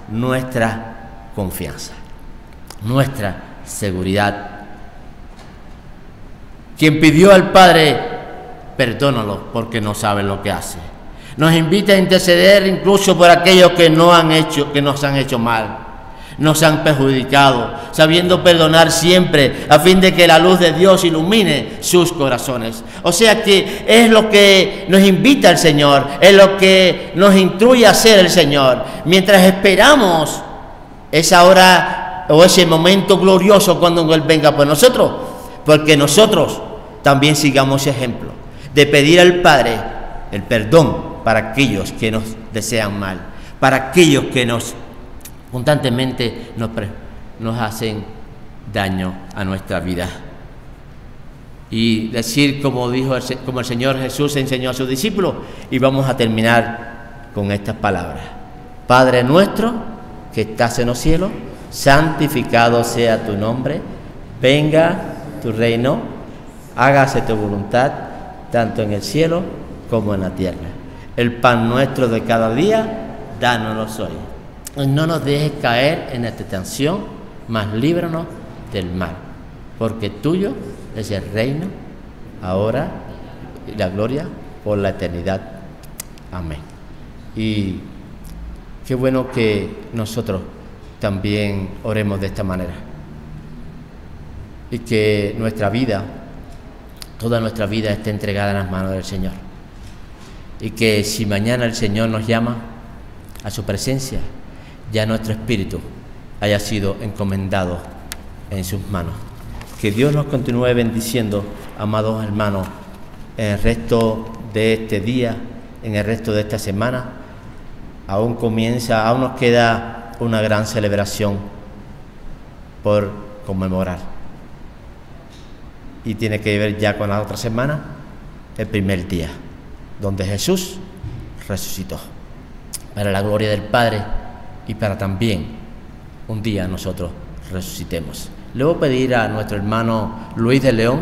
S3: nuestra confianza, nuestra seguridad. Quien pidió al Padre, perdónalo porque no saben lo que hace. Nos invita a interceder incluso por aquellos que nos han hecho mal, nos han perjudicado, sabiendo perdonar siempre, a fin de que la luz de Dios ilumine sus corazones. O sea que es lo que nos invita el Señor, es lo que nos instruye a hacer el Señor, mientras esperamos esa hora o ese momento glorioso cuando Él venga por nosotros, porque nosotros también sigamos ese ejemplo de pedir al Padre el perdón para aquellos que nos desean mal, para aquellos que constantemente nos hacen daño a nuestra vida. Y decir como el Señor Jesús enseñó a sus discípulos, y vamos a terminar con estas palabras: Padre nuestro que estás en los cielos, santificado sea tu nombre, venga tu reino, hágase tu voluntad, tanto en el cielo como en la tierra. El pan nuestro de cada día, dánoslo hoy. No nos dejes caer en la tentación, mas líbranos del mal. Porque tuyo es el reino, ahora y la gloria por la eternidad. Amén. Y qué bueno que nosotros también oremos de esta manera. Y que nuestra vida, toda nuestra vida esté entregada en las manos del Señor. Y que si mañana el Señor nos llama a su presencia, ya nuestro espíritu haya sido encomendado en sus manos. Que Dios nos continúe bendiciendo, amados hermanos, en el resto de este día, en el resto de esta semana. Aún nos queda una gran celebración por conmemorar. Y tiene que ver ya con la otra semana, el primer día, donde Jesús resucitó, para la gloria del Padre y para también un día nosotros resucitemos. Le voy a pedir a nuestro hermano Luis de León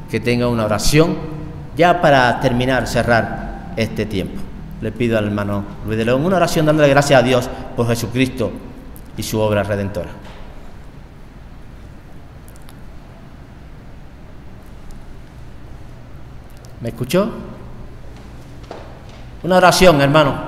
S3: que tenga una oración ya para terminar, cerrar este tiempo. Le pido al hermano Luis de León una oración dándole gracias a Dios por Jesucristo y su obra redentora. ¿Me escuchó? Una oración, hermano.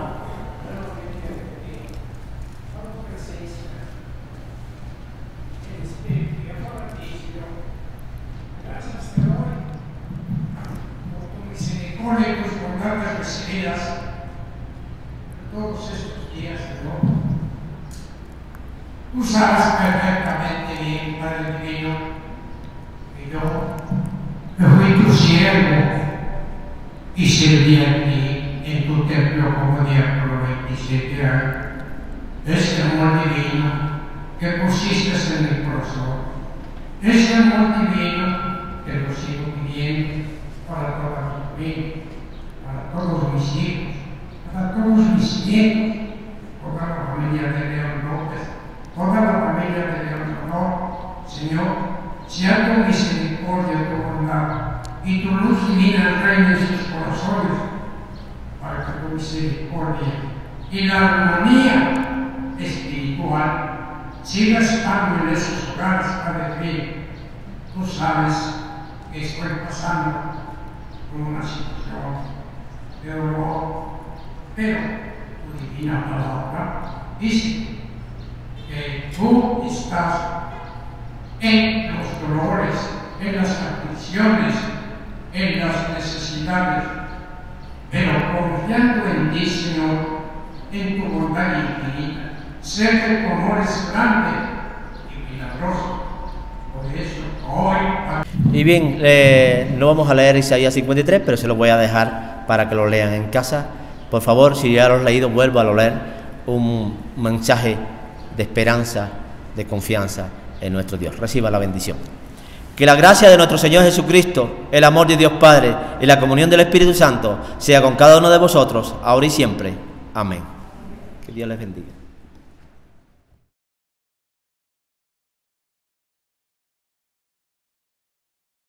S8: Por tus bondades recibidas todos estos días, Señor. Tú sabes perfectamente bien, Padre divino, que yo fui tu siervo y serví a ti en tu templo como diácono 27 años. Este amor divino que pusiste en el corazón, este amor divino que lo sigo pidiendo para toda mi familia, para todos mis hijos, para todos mis nietos, toda la familia de León López, toda la familia de León Honor. Señor, sea tu misericordia, tu bondad, y tu luz divina reine en sus corazones, para que tu misericordia y la armonía espiritual siga estando en esos hogares para ti. Tú sabes que estoy pasando por una situación de dolor, pero tu divina palabra dice que tú estás en los dolores, en las aflicciones, en las necesidades, pero confiando en ti, Señor, en tu bondad infinita. Sé que tu amor es grande y milagroso. Por eso hoy...
S3: Y bien, no vamos a leer Isaías 53, pero se lo voy a dejar para que lo lean en casa. Por favor, si ya lo has leído, vuelva a leer, un mensaje de esperanza, de confianza en nuestro Dios. Reciba la bendición. Que la gracia de nuestro Señor Jesucristo, el amor de Dios Padre y la comunión del Espíritu Santo sea con cada uno de vosotros, ahora y siempre. Amén. Que Dios les bendiga.